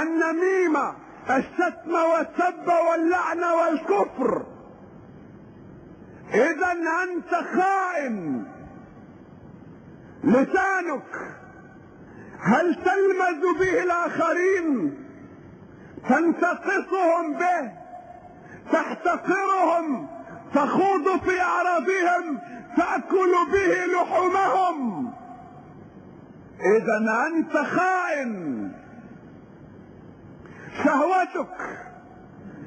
النميمة، الشتم والسب واللعن والكفر؟ إذا أنت خائن. لسانك هل تلمز به الآخرين، تنتقصهم به، تحتقرهم، تخوض في أعراضهم، تأكل به لحومهم؟ إذا أنت خائن. شهوتك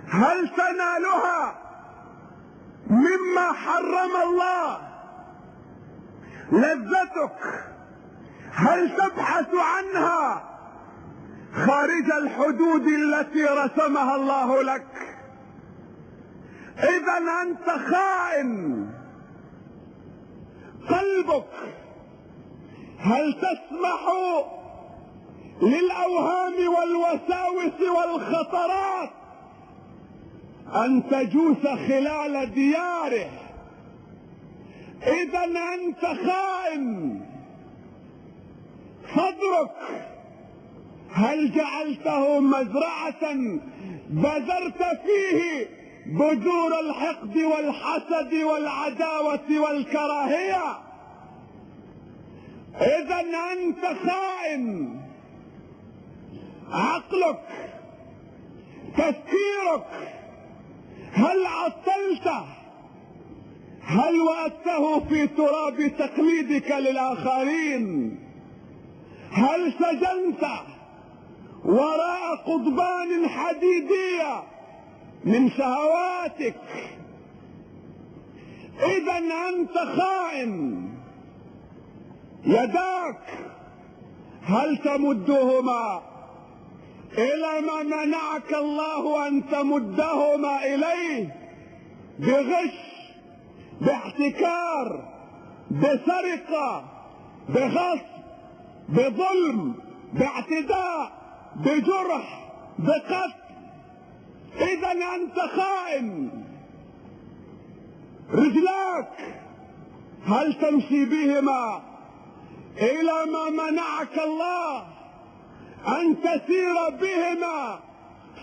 هل تنالها مما حرم الله؟ لذتك هل تبحث عنها خارج الحدود التي رسمها الله لك؟ إذا أنت خائن. قلبك هل تسمح للأوهام والوساوس والخطرات أن تجوس خلال دياره؟ إذا أنت خائن. صدرك هل جعلته مزرعة بذرت فيه بذور الحقد والحسد والعداوة والكراهية؟ إذا أنت خائن. عقلك، تفكيرك هل عطلته؟ هل وأته في تراب تقليدك للآخرين؟ هل سجنت وراء قضبان حديدية من شهواتك؟ إذا أنت خائن. يداك هل تمدهما إلى ما منعك الله أن تمدهما إليه؟ بغش، باحتكار، بسرقة، بغصب، بظلم، باعتداء، بجرح، بقتل. إذا أنت خائن. رجلاك هل تمشي بهما إلى ما منعك الله أن تسير بهما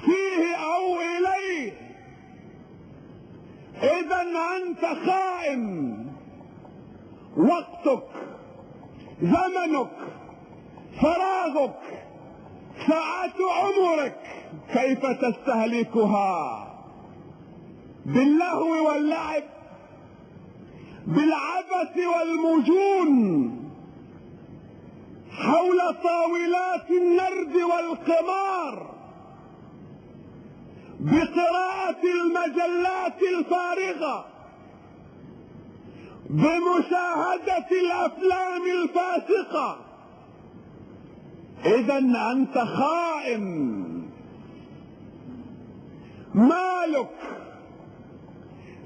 فيه أو إليه؟ إذا أنت خائن. وقتك، زمنك، فراغك، ساعات عمرك كيف تستهلكها؟ باللهو واللعب، بالعبث والمجون، حول طاولات النرد والقمار، بقراءة المجلات الفارغة، بمشاهدة الأفلام الفاسقة. إذا أنت خائن. مالك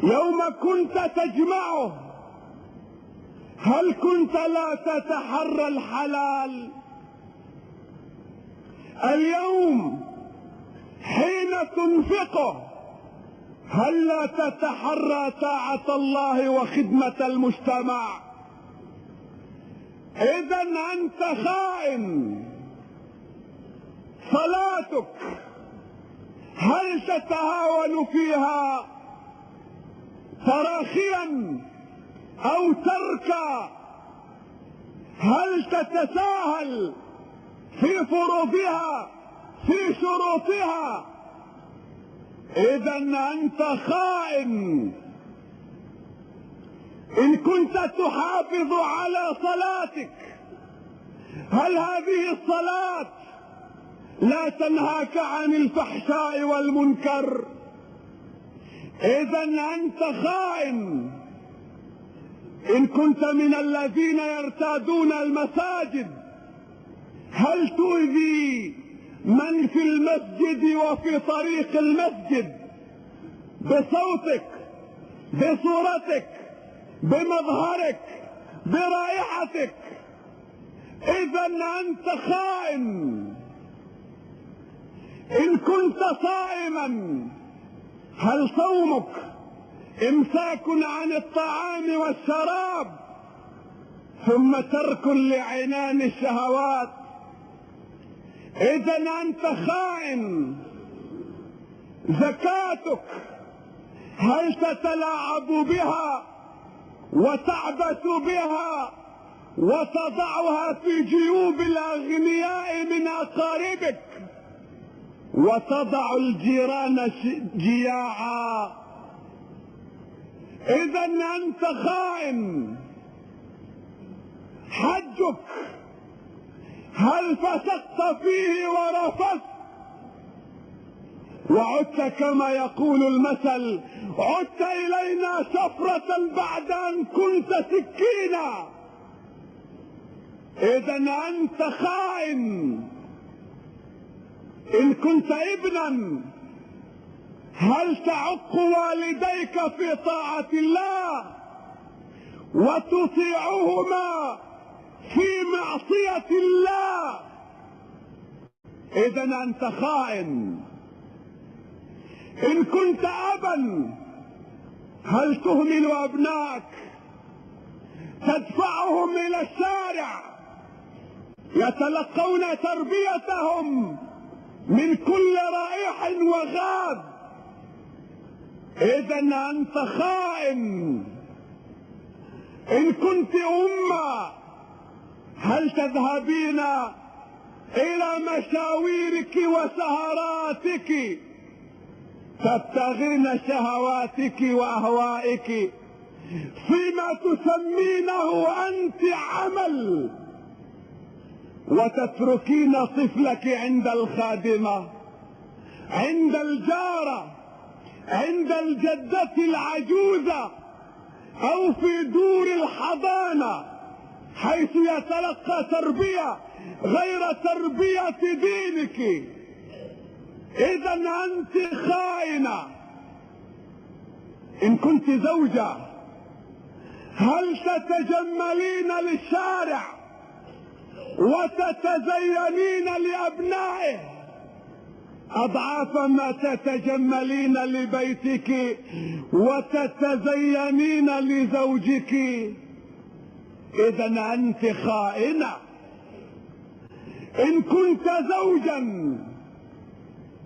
يوم كنت تجمعه هل كنت لا تتحرى الحلال؟ اليوم حين تنفقه هل لا تتحرى طاعة الله وخدمة المجتمع؟ إذا أنت خائن. صلاتك هل تتهاون فيها تراخيا أو تركا؟ هل تتساهل في فروضها في شروطها؟ إذا أنت خائن. إن كنت تحافظ على صلاتك، هل هذه الصلاة لا تنهاك عن الفحشاء والمنكر؟ إذا أنت خائن. إن كنت من الذين يرتادون المساجد، هل تؤذي من في المسجد وفي طريق المسجد بصوتك، بصورتك، بمظهرك، برائحتك؟ إذا أنت خائن. إن كنت صائما، هل صومك إمساك عن الطعام والشراب ثم ترك لعنان الشهوات؟ إذا أنت خائن. زكاتك، هل تتلاعب بها وتعبث بها وتضعها في جيوب الأغنياء من أقاربك وتضع الجيران جياعا؟ إذا أنت خائن. حجك، هل فسقت فيه ورفثت وعدت كما يقول المثل: عدت إلينا شفرة بعد أن كنت سكينا؟ إذا أنت خائن. إن كنت ابنا، هل تعق والديك في طاعة الله وتطيعهما في معصية الله؟ إذا أنت خائن. إن كنت أبا، هل تهمل أبنائك، تدفعهم إلى الشارع يتلقون تربيتهم من كل رائح وغاب؟ إذا أنت خائن. إن كنت أمة، هل تذهبين إلى مشاويرك وسهراتك تبتغين شهواتك وأهوائك فيما تسمينه أنت عمل، وتتركين طفلك عند الخادمة، عند الجارة، عند الجدة العجوزة، أو في دور الحضانة حيث يتلقى تربية غير تربية دينك. إذا أنت خائنة. إن كنت زوجة، هل تتجملين للشارع وتتزينين لأبنائه أضعاف ما تتجملين لبيتك وتتزينين لزوجك؟ إذا أنت خائنة. إن كنت زوجا،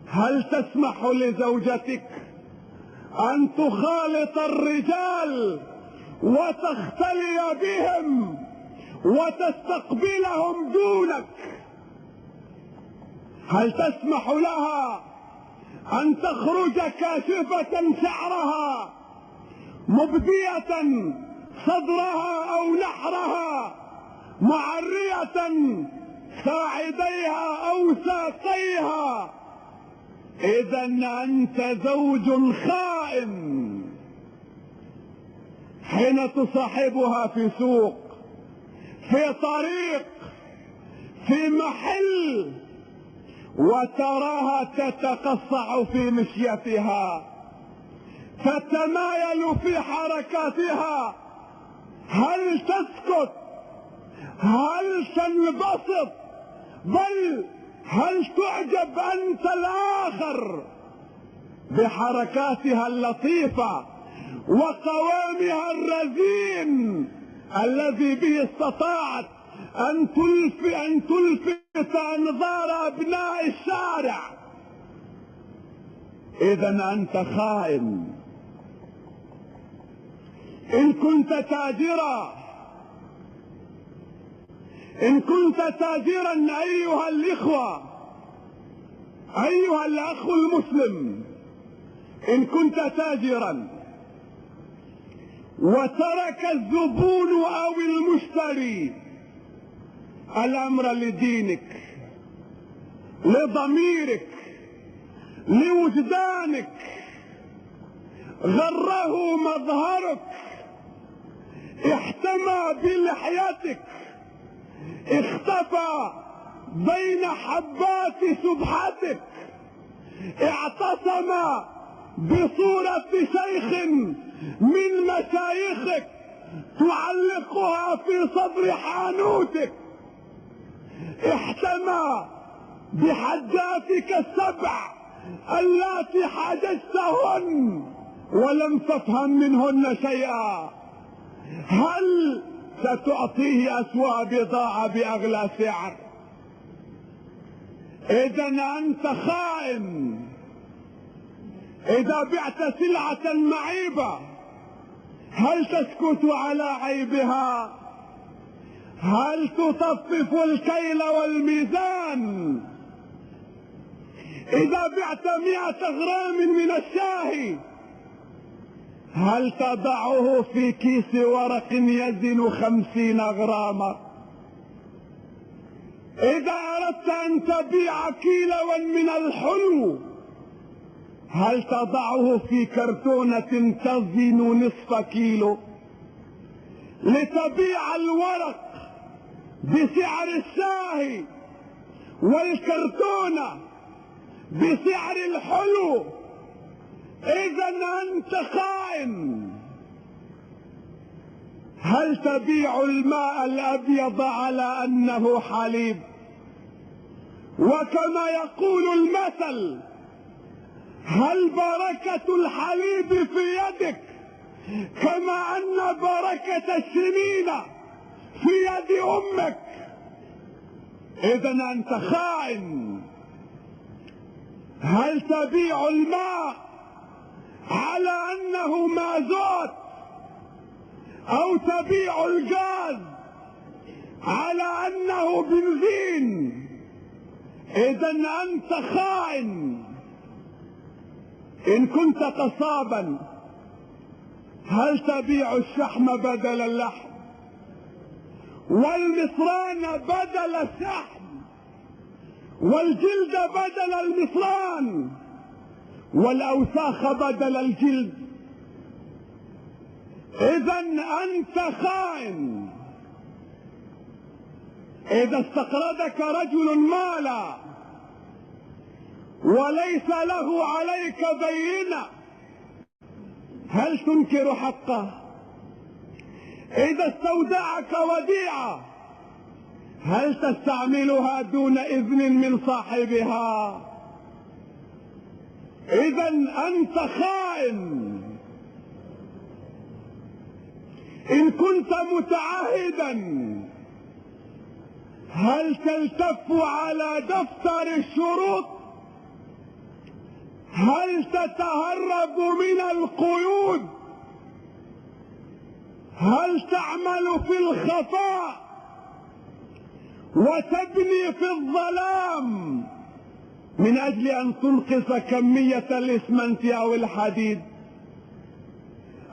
هل تسمح لزوجتك أن تخالط الرجال وتختلي بهم وتستقبلهم دونك؟ هل تسمح لها أن تخرج كاشفة شعرها مبدية صدرها أو نحرها معرية ساعديها أو ساقيها؟ إذا أنت زوج خائن. حين تصاحبها في سوق، في طريق، في محل، وتراها تتقصع في مشيتها، تتمايل في حركاتها، هل تسكت؟ هل تنبسط؟ بل هل تعجب أنت الآخر بحركاتها اللطيفة وقوامها الرزين الذي به استطاعت أن تلفت أنظار أبناء الشارع؟ إذا أنت خائن. إن كنت تاجرا، إن كنت تاجرا أيها الإخوة، أيها الأخ المسلم، إن كنت تاجرا وترك الزبون أو المشتري الأمر لدينك، لضميرك، لوجدانك، غره مظهرك، احتمى بلحيتك، اختفى بين حبات سبحتك، اعتصم بصورة شيخ من مشايخك تعلقها في صدر حانوتك، احتمى بحجاتك السبع اللاتي حججتهن ولم تفهم منهن شيئا، هل ستعطيه أسوأ بضاعة بأغلى سعر؟ إذا أنت خائن. إذا بعت سلعة معيبة هل تسكت على عيبها؟ هل تطفف الكيل والميزان؟ إذا بعت 100 غرام من الشاي هل تضعه في كيس ورق يزن 50 غراما؟ إذا أردت أن تبيع كيلوا من الحلو هل تضعه في كرتونة تزن نصف كيلو؟ لتبيع الورق بسعر الشاي والكرتونة بسعر الحلو، إذا أنت خائن. هل تبيع الماء الأبيض على أنه حليب؟ وكما يقول المثل: هل بركة الحليب في يدك كما أن بركة السنين في يد أمك؟ إذا أنت خائن. هل تبيع الماء على أنه مازوت أو تبيع الغاز على أنه بنزين؟ إذا أنت خائن. إن كنت قصابا هل تبيع الشحم بدل اللحم والمصران بدل الشحم والجلد بدل المصران والأوساخ بدل الجلد؟ إذا أنت خائن. إذا استقرضك رجل مالا وليس له عليك بينة هل تنكر حقه؟ إذا استودعك وديعة هل تستعملها دون إذن من صاحبها؟ إذا أنت خائن. إن كنت متعهدا هل تلتف على دفتر الشروط؟ هل تتهرب من القيود؟ هل تعمل في الخفاء وتبني في الظلام من أجل أن تنقص كمية الإسمنت أو الحديد،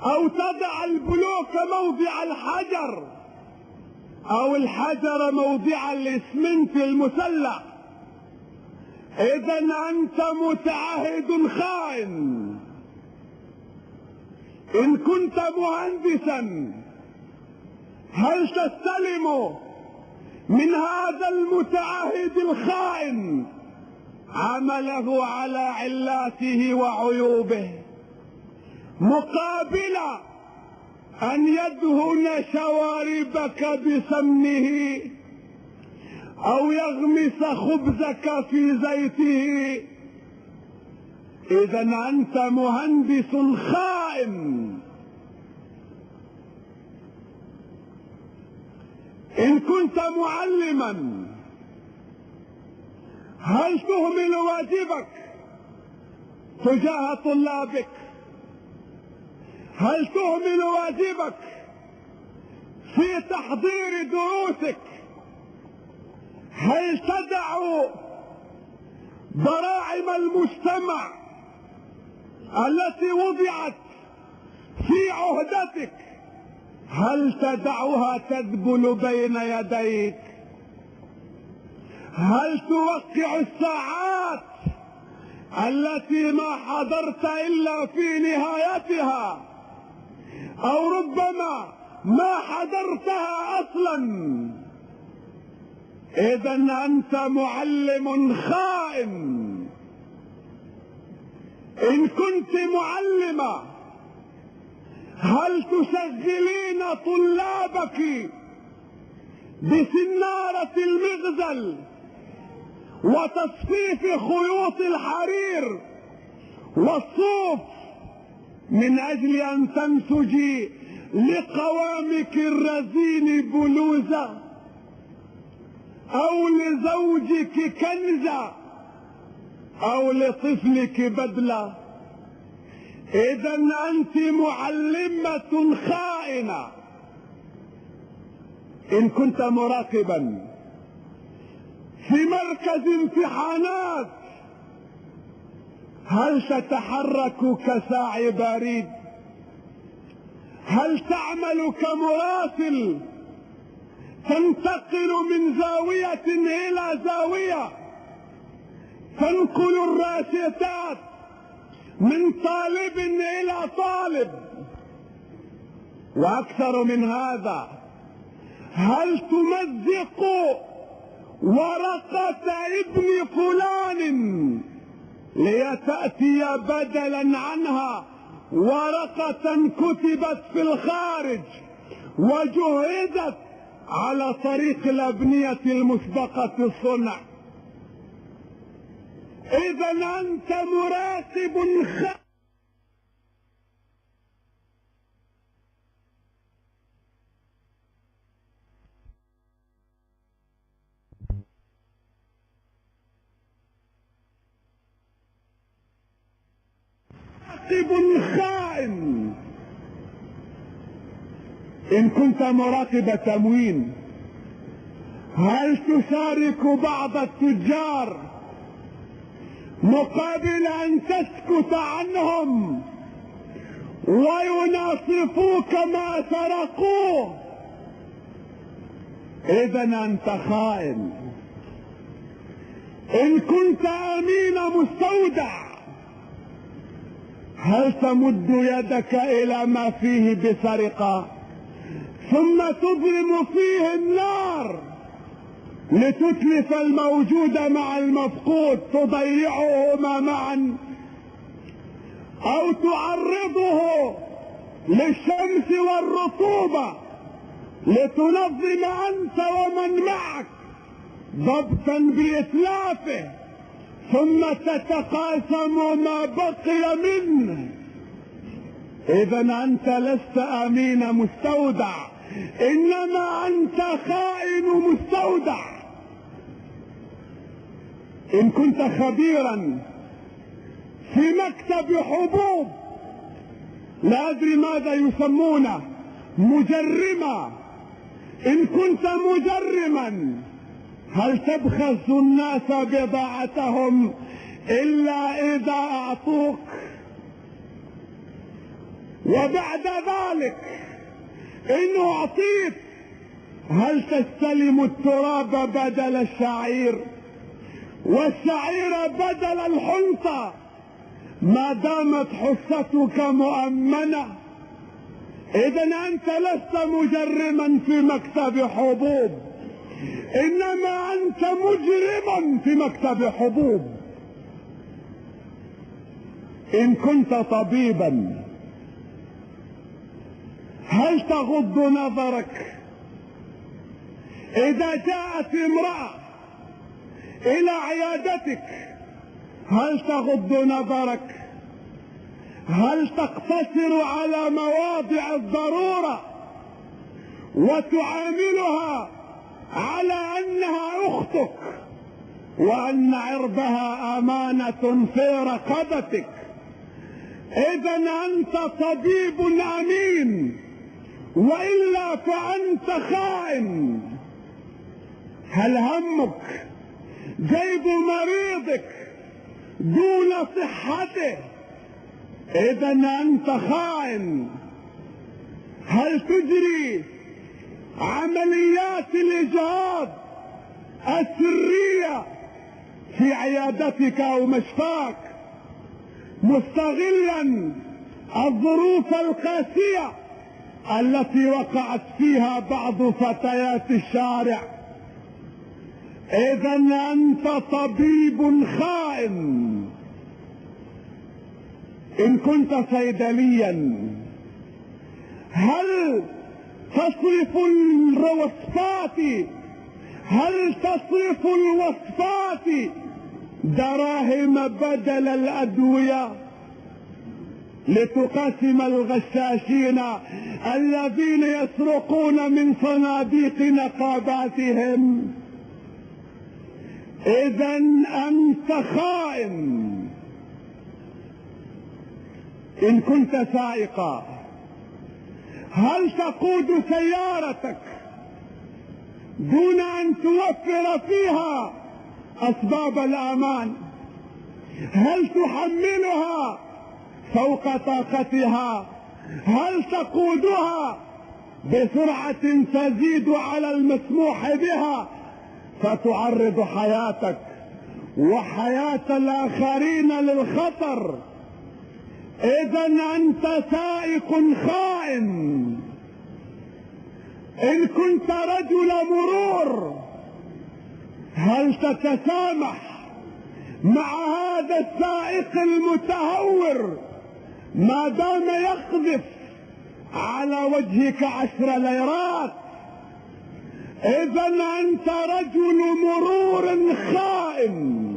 أو تضع البلوك موضع الحجر أو الحجر موضع الإسمنت المسلح؟ إذا أنت متعهد خائن. إن كنت مهندسا هل تستلم من هذا المتعهد الخائن عمله على علاته وعيوبه مقابل أن يدهن شواربك بسمنه أو يغمس خبزك في زيته؟ إذا أنت مهندس خائن. إن كنت معلما هل تهمل واجبك تجاه طلابك؟ هل تهمل واجبك في تحضير دروسك؟ هل تدع براعم المجتمع التي وضعت في عهدتك، هل تدعها تذبل بين يديك؟ هل توقع الساعات التي ما حضرت إلا في نهايتها، أو ربما ما حضرتها أصلا؟ إذا أنت معلم خائن. إن كنت معلمة، هل تشغلين طلابك بسنارة المغزل وتصفيف خيوط الحرير والصوف من أجل أن تنسجي لقوامك الرزين بلوزة، أو لزوجك كنزة، أو لطفلك بدلة؟ إذا أنت معلمة خائنة. إن كنت مراقبا في مركز امتحانات، هل تتحرك كساعي بريد؟ هل تعمل كمراسل تنتقل من زاوية إلى زاوية، تنقل الراشدات من طالب إلى طالب؟ وأكثر من هذا، هل تمزق ورقة ابن فلان ليتأتي بدلا عنها ورقة كتبت في الخارج وجهزت على طريق الأبنية المسبقة الصنع؟ إذا أنت مراقب خائن. إن كنت مراقب تموين، هل تشارك بعض التجار مقابل أن تسكت عنهم ويناصفوك ما سرقوه؟ إذا أنت خائن. إن كنت أمين مستودع، هل تمد يدك إلى ما فيه بسرقة ثم تضرم فيه النار لتتلف الموجود مع المفقود، تضيعهما معا، أو تعرضه للشمس والرطوبة لتنظم أنت ومن معك ضبطا بإتلافه، ثم تتقاسم ما بقي منه؟ إذا أنت لست أمين مستودع، إنما أنت خائن مستودع. إن كنت خبيرا في مكتب حبوب، لا أدري ماذا يسمونه، مجرمة، إن كنت مجرما، هل تبخس الناس بضاعتهم إلا إذا أعطوك؟ وبعد ذلك إن أعطيت، هل تستلم التراب بدل الشعير والشعير بدل الحنطة ما دامت حصتك مؤمنة؟ إذا أنت لست مجرما في مكتب حبوب، إنما أنت مجرم في مكتب حبوب. إن كنت طبيبا، هل تغض نظرك إذا جاءت امرأة إلى عيادتك؟ هل تغض نظرك؟ هل تقتصر على مواضع الضرورة وتعاملها على أنها أختك وأن عرضها أمانة في رقبتك؟ إذا أنت طبيب أمين، وإلا فأنت خائن. هل همك جيب مريضك دون صحته؟ إذا أنت خائن. هل تجري عمليات الإجهاض السرية في عيادتك أو مشفاك مستغلا الظروف القاسية التي وقعت فيها بعض فتيات الشارع؟ إذا أنت طبيب خائن. إن كنت صيدليا هل تصرف الوصفات دراهم بدل الأدوية لتقاسم الغشاشين الذين يسرقون من صناديق نقاباتهم؟ إذا أنت خائن. إن كنت سائقا هل تقود سيارتك دون أن توفر فيها أسباب الأمان؟ هل تحملها فوق طاقتها؟ هل تقودها بسرعة تزيد على المسموح بها فتعرض حياتك وحياة الآخرين للخطر؟ إذا أنت سائق خائن. إن كنت رجل مرور هل تتسامح مع هذا السائق المتهور ما دام يقذف على وجهك 10 ليرات؟ إذا أنت رجل مرور خائن.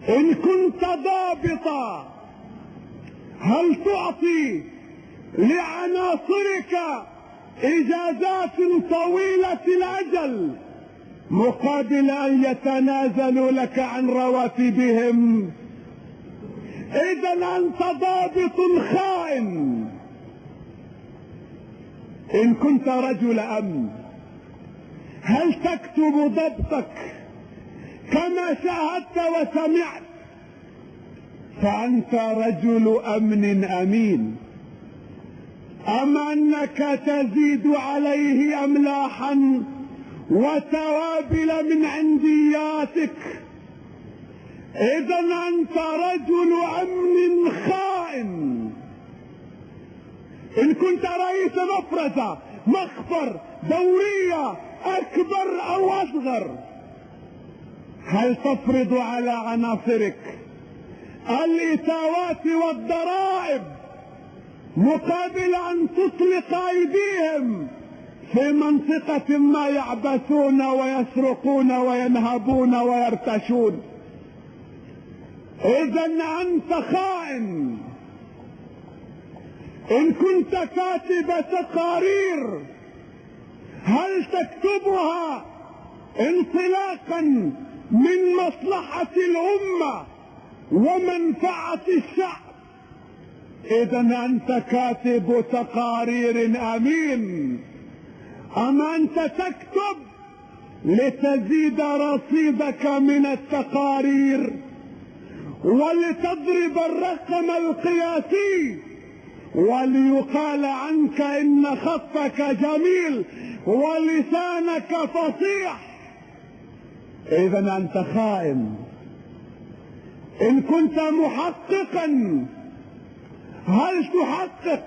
إن كنت ضابطا هل تعطي لعناصرك إجازات طويلة الأجل مقابل أن يتنازلوا لك عن رواتبهم؟ إذا أنت ضابط خائن. إن كنت رجل أمن هل تكتب ضبطك كما شاهدت وسمعت؟ فأنت رجل أمن أمين. أم أنك تزيد عليه أملاحا وتوابل من عندياتك؟ إذا أنت رجل أمن خائن. إن كنت رئيس مفرزة مخفر دورية أكبر أو أصغر هل تفرض على عناصرك الإتاوات والضرائب مقابل أن تطلق أيديهم في منطقة ما يعبثون ويسرقون وينهبون ويرتشون؟ إذا أنت خائن. إن كنت كاتب تقارير هل تكتبها انطلاقا من مصلحة الأمة ومنفعة الشعب؟ إذا أنت كاتب تقارير أمين. أما أنت تكتب لتزيد رصيدك من التقارير ولتضرب الرقم القياسي وليقال عنك إن خطك جميل ولسانك فصيح؟ إذا أنت خائن. إن كنت محققا هل تحقق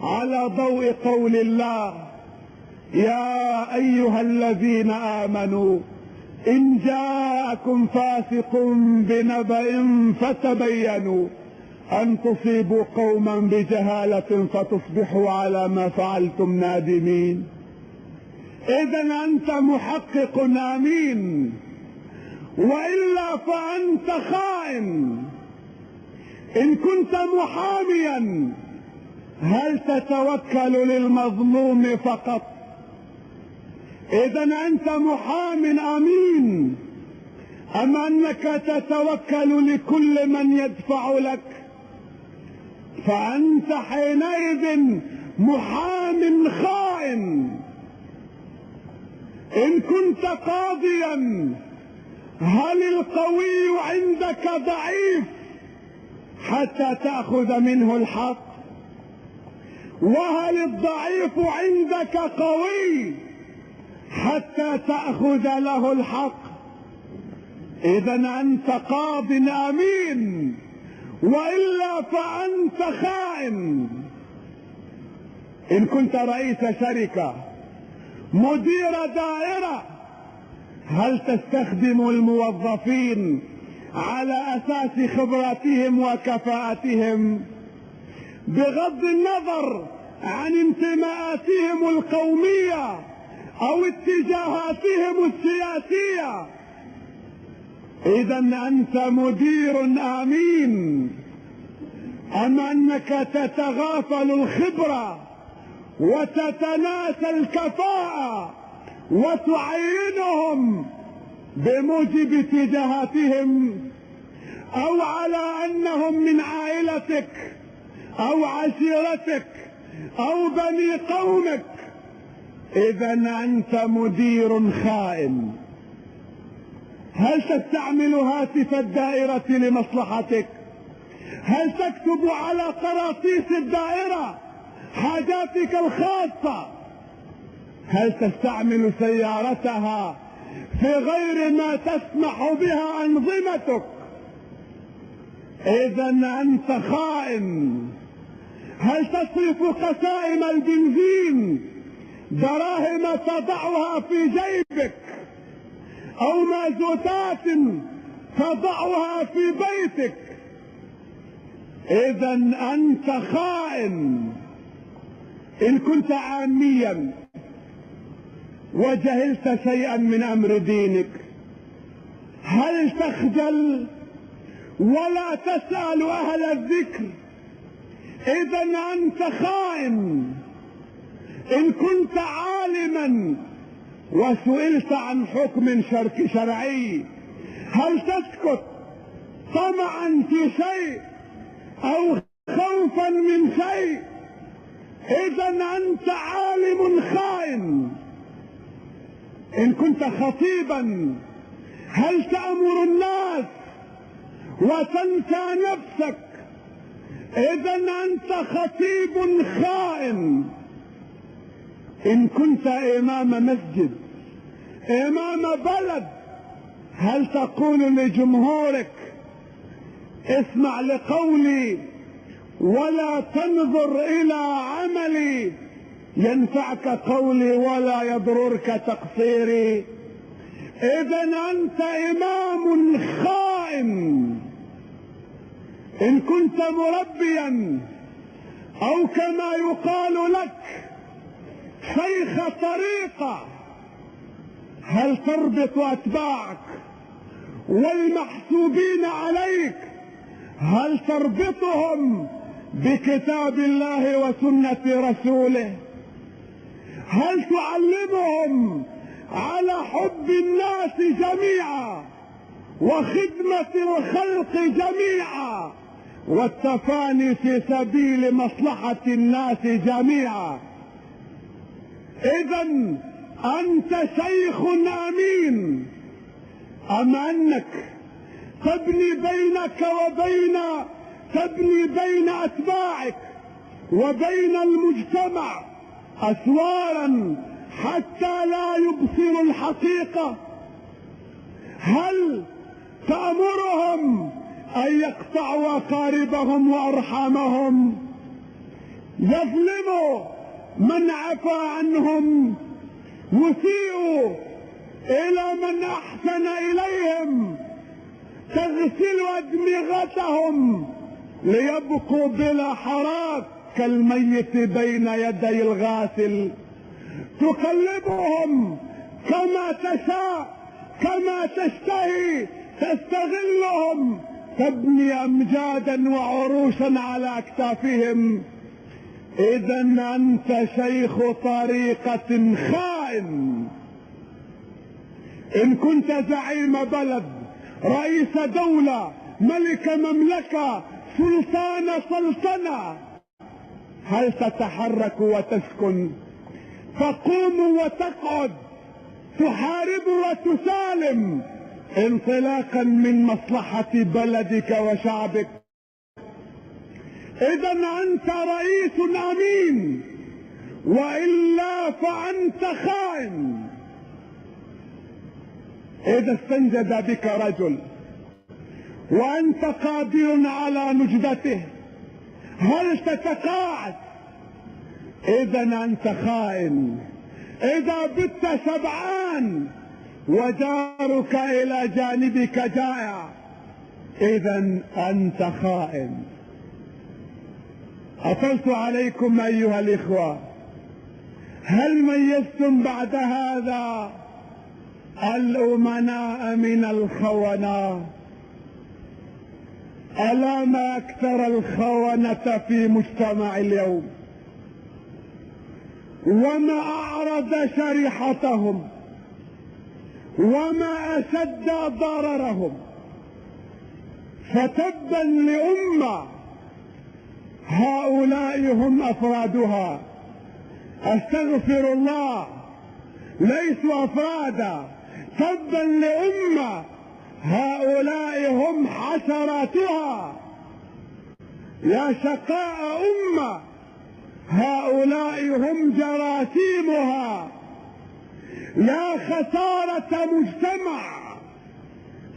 على ضوء قول الله يا أيها الذين آمنوا إن جاءكم فاسق بنبأ فتبينوا أن تصيبوا قوما بجهالة فتصبحوا على ما فعلتم نادمين؟ إذا أنت محقق أمين، وإلا فأنت خائن. إن كنت محاميا هل تتوكل للمظلوم فقط؟ إذا أنت محام أمين. أم أنك تتوكل لكل من يدفع لك؟ فأنت حينئذ محام خائن. إن كنت قاضيا، هل القوي عندك ضعيف حتى تأخذ منه الحق؟ وهل الضعيف عندك قوي حتى تأخذ له الحق؟ إذا أنت قاض أمين، وإلا فأنت خائن. إن كنت رئيس شركة، مدير دائرة، هل تستخدم الموظفين على أساس خبراتهم وكفاءتهم بغض النظر عن انتماءاتهم القومية أو اتجاهاتهم السياسية؟ إذا أنت مدير أمين. أم أنك تتغافل الخبرة وتتناسى الكفاءة وتعينهم بموجب اتجاهاتهم، أو على أنهم من عائلتك أو عشيرتك أو بني قومك؟ إذا أنت مدير خائن. هل تستعمل هاتف الدائرة لمصلحتك؟ هل تكتب على قراطيس الدائرة حاجاتك الخاصة؟ هل تستعمل سيارتها في غير ما تسمح بها أنظمتك؟ إذا أنت خائن. هل تصرف قسائم البنزين دراهم تضعها في جيبك، أو مازوتات تضعها في بيتك؟ إذا أنت خائن. إن كنت عاميا وجهلت شيئا من أمر دينك، هل تخجل ولا تسأل أهل الذكر؟ إذا أنت خائن. إن كنت عالما وسئلت عن حكم شرعي، هل تسكت طمعا في شيء أو خوفا من شيء؟ إذا أنت عالم خائن. إن كنت خطيبا، هل تأمر الناس وتنسى نفسك؟ إذا أنت خطيب خائن. إن كنت إمام مسجد، إمام بلد، هل تقول لجمهورك اسمع لقولي ولا تنظر إلى عملي، ينفعك قولي ولا يضررك تقصيري؟ إذا أنت إمام خائن. إن كنت مربيا أو كما يقال لك شيخ طريقة، هل تربط أتباعك والمحسوبين عليك، هل تربطهم بكتاب الله وسنة رسوله؟ هل تعلمهم على حب الناس جميعا وخدمة الخلق جميعا والتفاني في سبيل مصلحة الناس جميعا؟ إذا أنت شيخ أمين. أم أنك تبني بين أتباعك وبين المجتمع أسوارا حتى لا يبصروا الحقيقة؟ هل تأمرهم أن يقطعوا أقاربهم وأرحامهم، يظلموا من عفا عنهم، يسيئوا إلى من أحسن إليهم، تغسل أدمغتهم ليبقوا بلا حراك كالميت بين يدي الغاسل، تقلبهم كما تشاء كما تشتهي، تستغلهم، تبني أمجادا وعروشا على أكتافهم. إذا أنت شيخ طريقة خائن. إن كنت زعيم بلد رئيس دولة، ملك مملكة، سلطان سلطنة. هل تتحرك وتسكن؟ تقوم وتقعد، تحارب وتسالم انطلاقا من مصلحة بلدك وشعبك. إذا أنت رئيس أمين، وإلا فأنت خائن. إذا استنجد بك رجل وأنت قادر على نجدته، هل تتقاعد؟ إذا أنت خائن. إذا بت شبعان وجارك إلى جانبك جائع، إذا أنت خائن. أطلت عليكم أيها الإخوة، هل ميزتم بعد هذا الأمناء من الخونة؟ ألا ما أكثر الخونة في مجتمع اليوم، وما أعرض شريحتهم، وما أشد ضررهم. فتبا لأمة هؤلاء هم أفرادها. أستغفر الله، ليسوا أفرادا. تبا لأمة هؤلاء هم حشراتها. يا شقاء أمة هؤلاء هم جراثيمها. يا خسارة مجتمع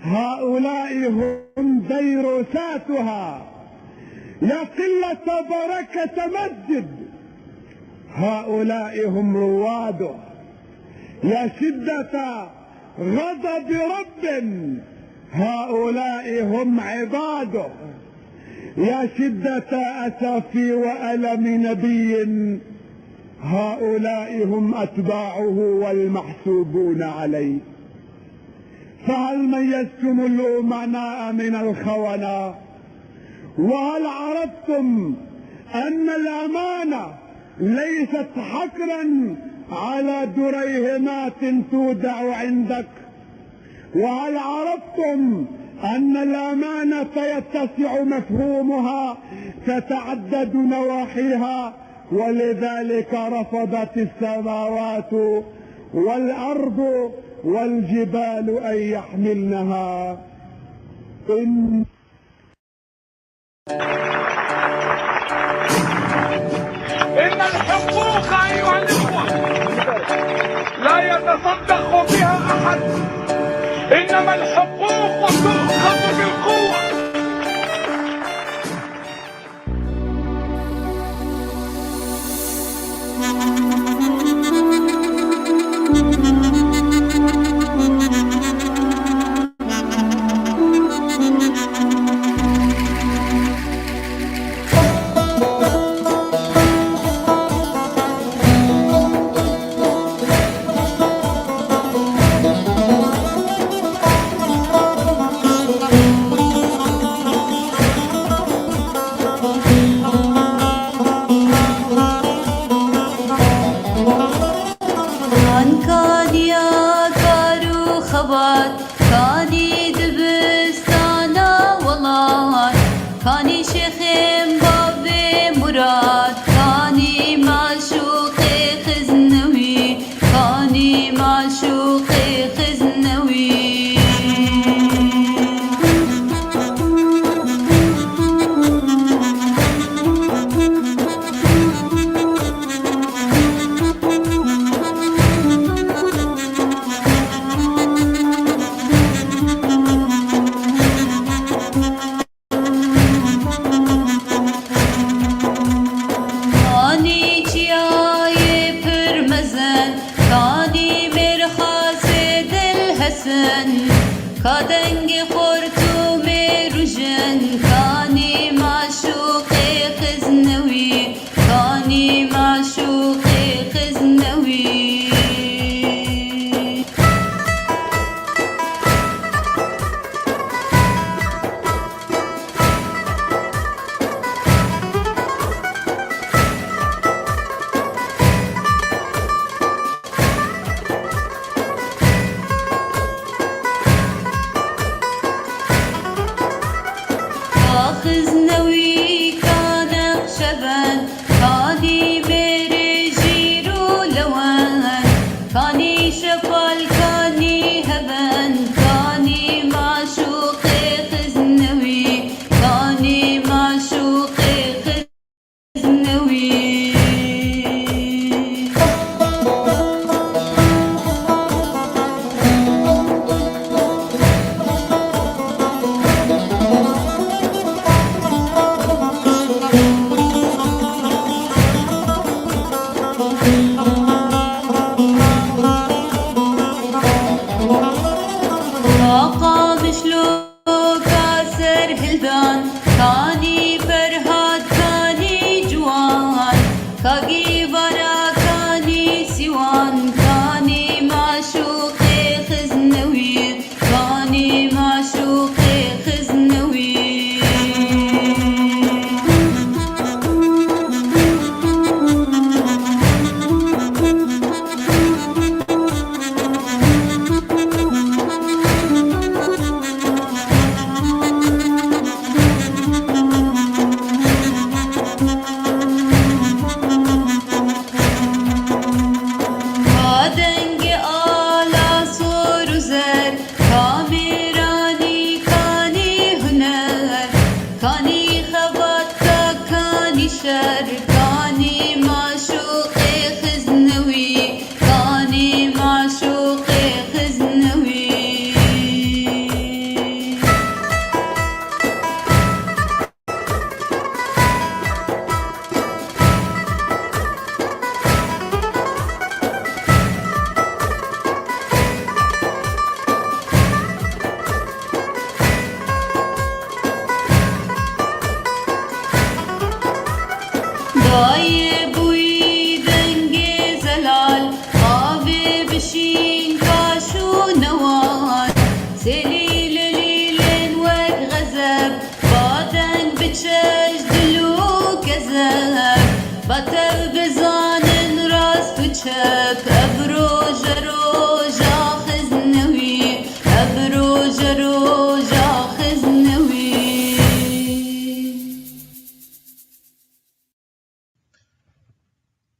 هؤلاء هم فيروساتها. يا قلة بركة مسجد هؤلاء هم رواده. يا شدة غضب رب هؤلاء هم عباده. يا شدة أسف وألم نبي هؤلاء هم أتباعه والمحسوبون عليه. فهل ميزتم الأمناء من الخونة؟ وهل عرفتم أن الأمانة ليست حكرا على دريهمات تودع عندك؟ وهل عرفتم أن الأمانة يتسع مفهومها، تتعدد نواحيها، ولذلك رفضت السماوات والأرض والجبال أن يحملنها. إن الحقوق أيها الإخوة لا يتصدق بها أحد، إنما الحقوق تؤخذ بالقوة.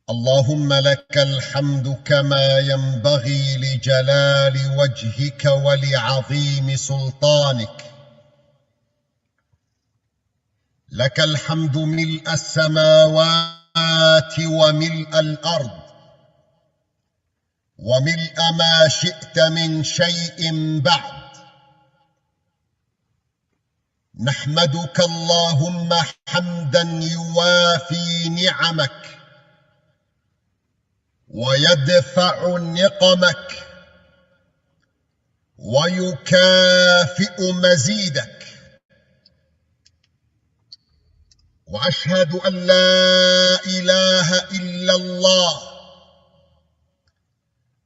اللهم لك الحمد كما ينبغي لجلال وجهك ولعظيم سلطانك. لك الحمد ملء السماوات وملء الأرض وملء ما شئت من شيء بعد. نحمدك اللهم حمدا يوافي نعمك ويدفع نقمك ويكافئ مزيدك، وأشهد أن لا إله إلا الله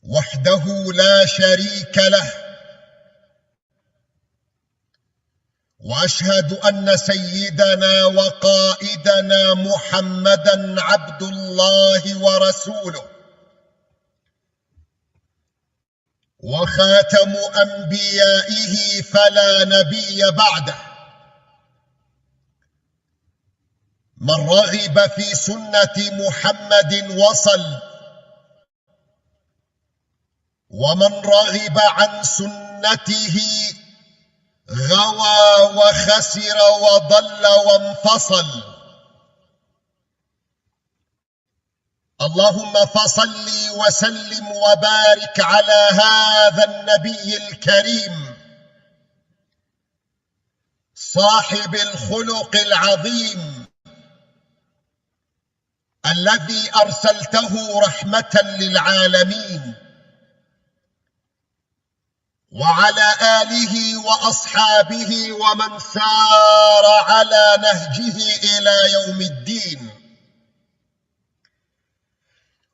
وحده لا شريك له، وأشهد أن سيدنا وقائدنا محمدًا عبد الله ورسوله وخاتم أنبيائه فلا نبي بعده. من رغب في سنة محمد وصل، ومن رغب عن سنته غوى وخسر وضل وانفصل. اللهم فصل وسلم وبارك على هذا النبي الكريم صاحب الخلق العظيم الذي أرسلته رحمة للعالمين، وعلى آله وأصحابه ومن سار على نهجه إلى يوم الدين.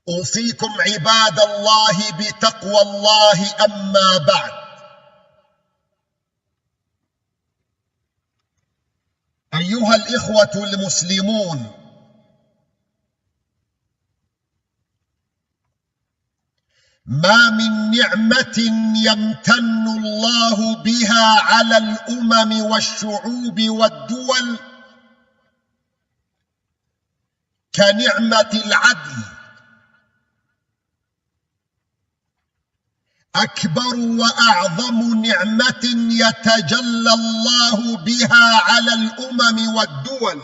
أوصيكم عباد الله بتقوى الله، أما بعد. أيها الإخوة المسلمون، ما من نعمة يمتن الله بها على الأمم والشعوب والدول كنعمة العدل. أكبر وأعظم نعمة يتجلى الله بها على الأمم والدول،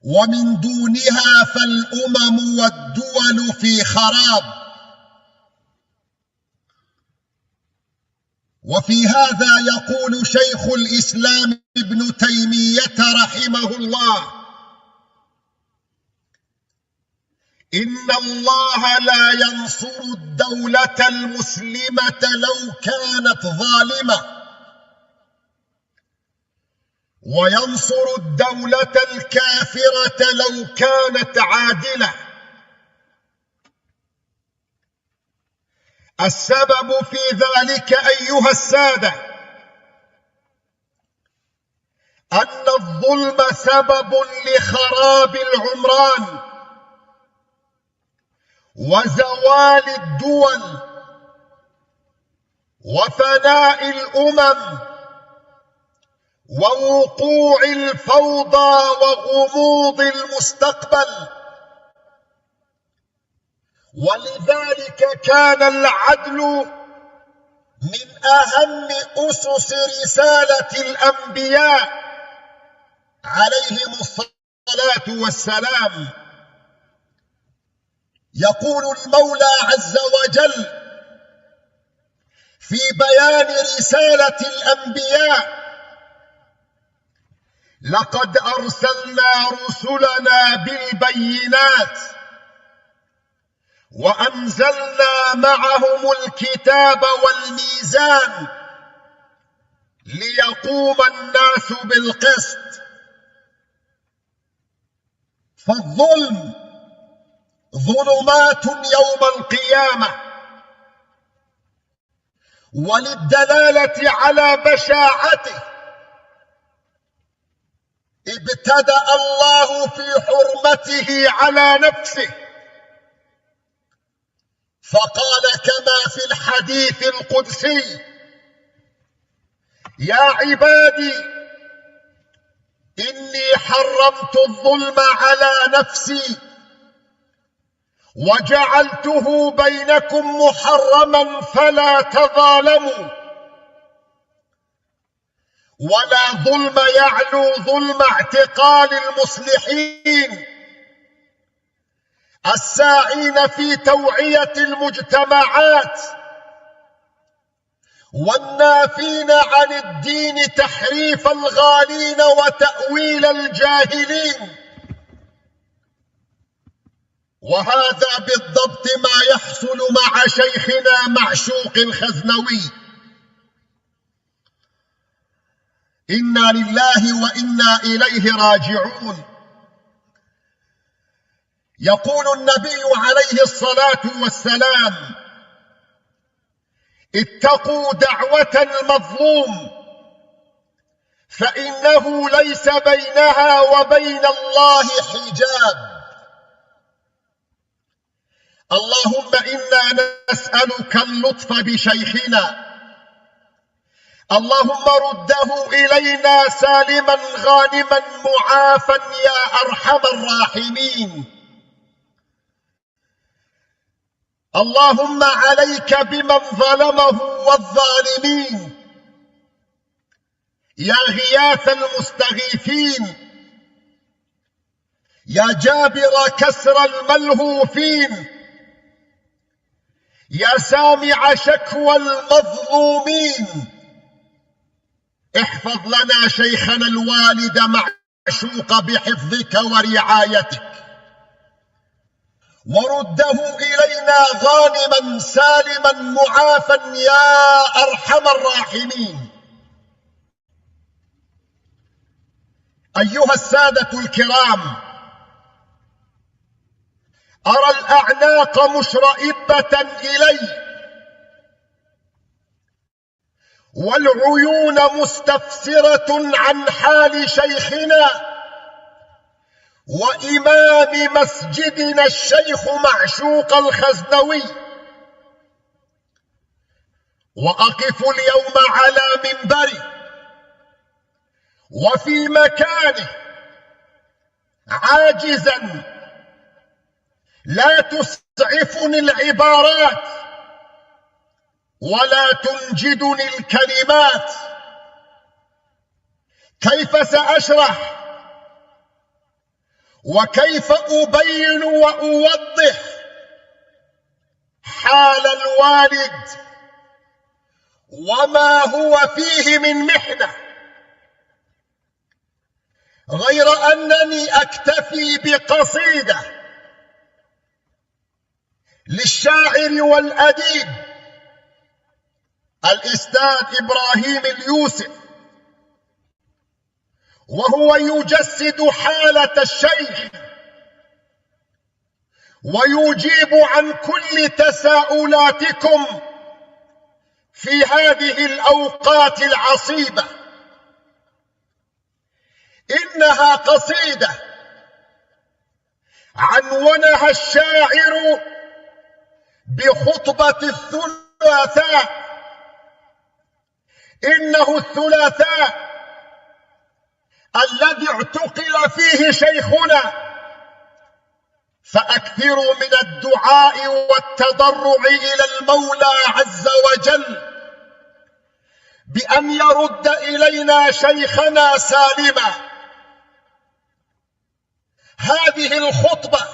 ومن دونها فالأمم والدول في خراب. وفي هذا يقول شيخ الإسلام ابن تيمية رحمه الله: إن الله لا ينصر الدولة المسلمة لو كانت ظالمة، وينصر الدولة الكافرة لو كانت عادلة. السبب في ذلك أيها السادة أن الظلم سبب لخراب العمران وزوال الدول وفناء الأمم ووقوع الفوضى وغموض المستقبل. ولذلك كان العدل من أهم أسس رسالة الأنبياء عليهم الصلاة والسلام. يقول المولى عز وجل في بيان رسالة الأنبياء: لقد أرسلنا رسلنا بالبينات وأنزلنا معهم الكتاب والميزان ليقوم الناس بالقسط. فالظلم ظلمات يوم القيامة. وللدلالة على بشاعته ابتدأ الله في حرمته على نفسه فقال كما في الحديث القدسي: يا عبادي إني حرمت الظلم على نفسي وجعلته بينكم محرما فلا تظالموا. ولا ظلم يعلو ظلم اعتقال المصلحين الساعين في توعية المجتمعات والنافين عن الدين تحريف الغالين وتأويل الجاهلين. وهذا بالضبط ما يحصل مع شيخنا معشوق الخزنوي. إنا لله وإنا إليه راجعون. يقول النبي عليه الصلاة والسلام: اتقوا دعوة المظلوم فإنه ليس بينها وبين الله حجاب. اللهم إنا نسألك اللطف بشيخنا، اللهم رده إلينا سالما غانما معافا يا أرحم الراحمين. اللهم عليك بمن ظلمه والظالمين يا غياث المستغيثين، يا جابر كسر الملهوفين، يا سامع شكوى المظلومين. احفظ لنا شيخنا الوالد معشوق بحفظك ورعايتك، ورده إلينا غانما سالما معافا يا أرحم الراحمين. أيها السادة الكرام، أرى الأعناق مشرئبة إلي والعيون مستفسرة عن حال شيخنا وإمام مسجدنا الشيخ معشوق الخزنوي، وأقف اليوم على منبري وفي مكانه عاجزا لا تسعفني العبارات ولا تنجدني الكلمات. كيف سأشرح وكيف أبين وأوضح حال الوالد وما هو فيه من محنة، غير أنني أكتفي بقصيدة للشاعر والأديب الأستاذ إبراهيم اليوسف، وهو يجسد حالة الشيخ ويجيب عن كل تساؤلاتكم في هذه الأوقات العصيبة. إنها قصيدة عنونها الشاعر بخطبة الثلاثاء. إنه الثلاثاء الذي اعتقل فيه شيخنا، فأكثروا من الدعاء والتضرع إلى المولى عز وجل بأن يرد إلينا شيخنا سالما. هذه الخطبة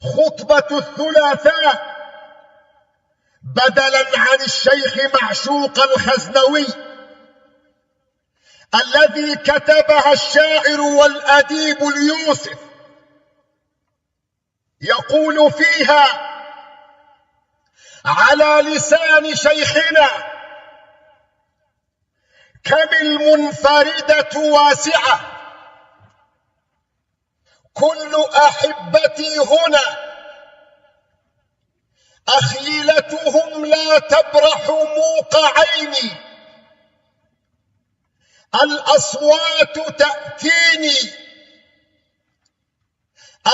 خطبة الثلاثاء بدلا عن الشيخ معشوق الخزنوي الذي كتبها الشاعر والأديب اليوسف، يقول فيها على لسان شيخنا: كم المنفردة واسعة، كل أحبتي هنا أخيلتهم لا تبرح موق عيني، الأصوات تأتيني،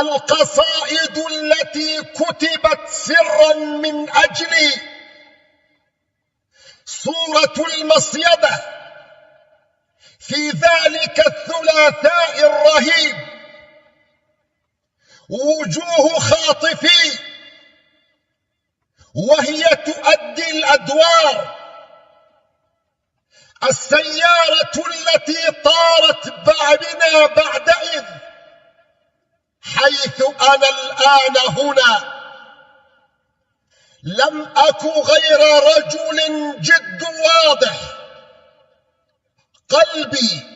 القصائد التي كتبت سرا من أجلي، صورة المصيدة في ذلك الثلاثاء الرهيب، وجوه خاطفي وهي تؤدي الأدوار، السيارة التي طارت بنا بعدئذ، حيث أنا الآن هنا لم أك غير رجل جد واضح، قلبي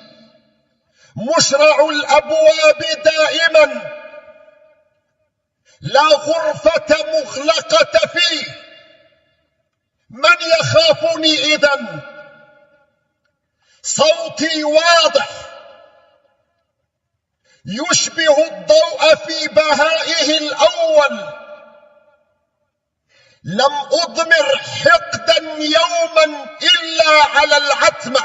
مشرع الأبواب دائما، لا غرفة مغلقة فيه، من يخافني إذن؟ صوتي واضح يشبه الضوء في بهائه الأول، لم أضمر حقدا يوما إلا على العتمة،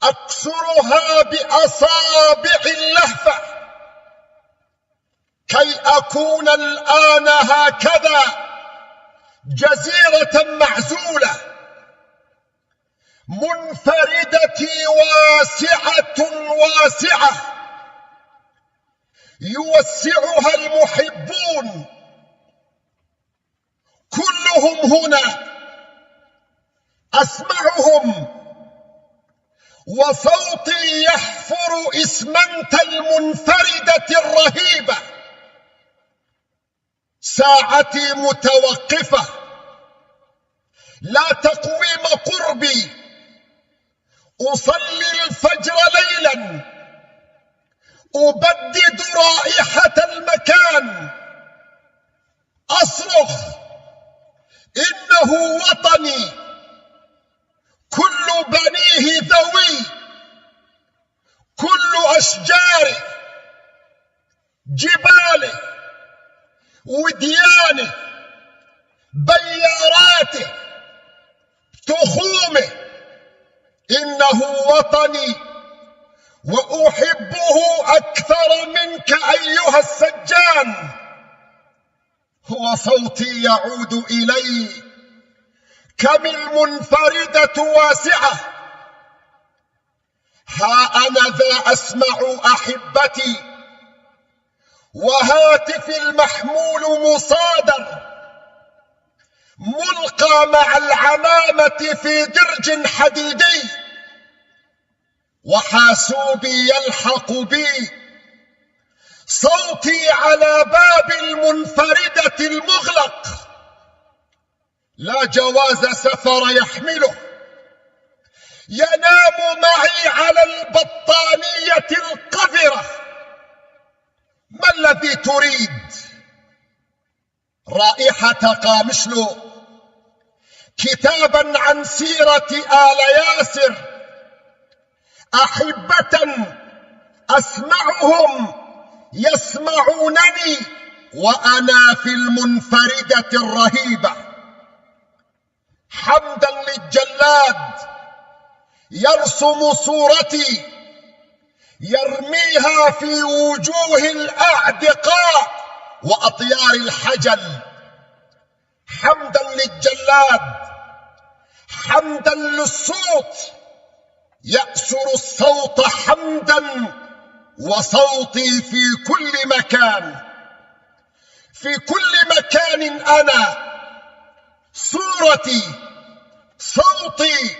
أكسرها بأصابع اللهفة كي أكون الآن هكذا جزيرة معزولة، منفردتي واسعة يوسعها المحبون كلهم هنا، أسمعهم وصوتي يحفر إسمنت المنفردة الرهيبة. ساعتي متوقفة، لا تقويم قربي، أصلي الفجر ليلا، أبدد رائحة المكان، أصرخ: إنه وطني، كل بنيه ذوي، كل أشجاره، جباله، وديانه، بياراته، تخومه، إنه وطني وأحبه أكثر منك أيها السجان. هو صوتي يعود إلي: كم المنفردة واسعة، ها أنا ذا أسمع أحبتي، وهاتفي المحمول مصادر، ملقى مع العمامة في درج حديدي، وحاسوبي يلحق بي، صوتي على باب المنفردة المغلق، لا جواز سفر يحمله، ينام معي على البطانية القذرة. ما الذي تريد؟ رائحة قامشلو، كتابا عن سيرة آل ياسر، أحبة أسمعهم يسمعونني وأنا في المنفردة الرهيبة. حمدا للجلاد يرسم صورتي يرميها في وجوه الأعدقاء وأطيار الحجل. حمدا للجلاد، حمدا للصوت يأسر الصوت حمدا، وصوتي في كل مكان. في كل مكان أنا، صورتي، صوتي،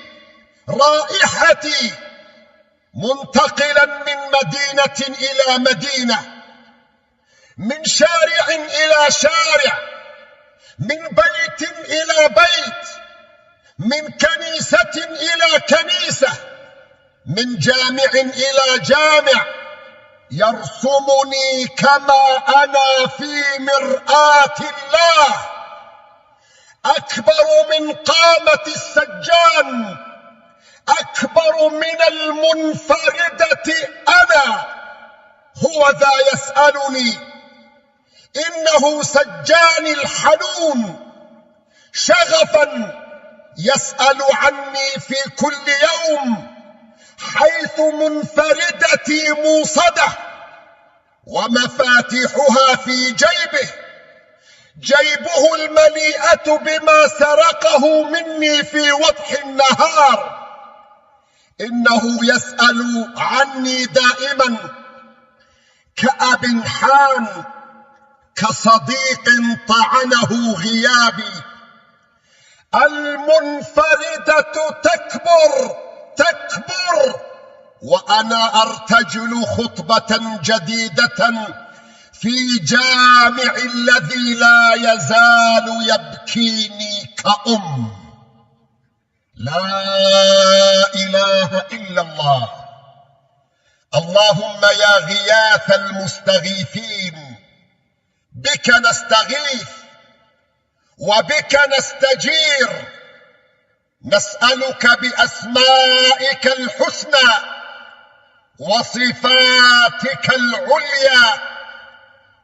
رائحتي، منتقلا من مدينة إلى مدينة، من شارع إلى شارع، من بيت إلى بيت، من كنيسة إلى كنيسة، من جامع إلى جامع، يرسمني كما أنا في مرآة الله. أكبر من قامة السجان، أكبر من المنفردة أنا. هو ذا يسألني، إنه سجاني الحنون شغفا يسأل عني في كل يوم، حيث منفردتي موصدة ومفاتيحها في جيبه، جيبه المليئة بما سرقه مني في وضح النهار. إنه يسأل عني دائما كأب حان، كصديق طعنه غيابي. المنفردة تكبر تكبر، وأنا أرتجل خطبة جديدة في جامع الذي لا يزال يبكيني كأم. لا إله إلا الله. اللهم يا غياث المستغيثين، بك نستغيث وبك نستجير. نسألك بأسمائك الحسنى وصفاتك العليا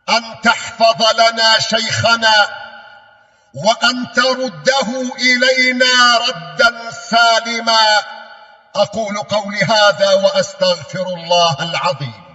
أن تحفظ لنا شيخنا وأن ترده إلينا ردا سالما. أقول قولي هذا وأستغفر الله العظيم.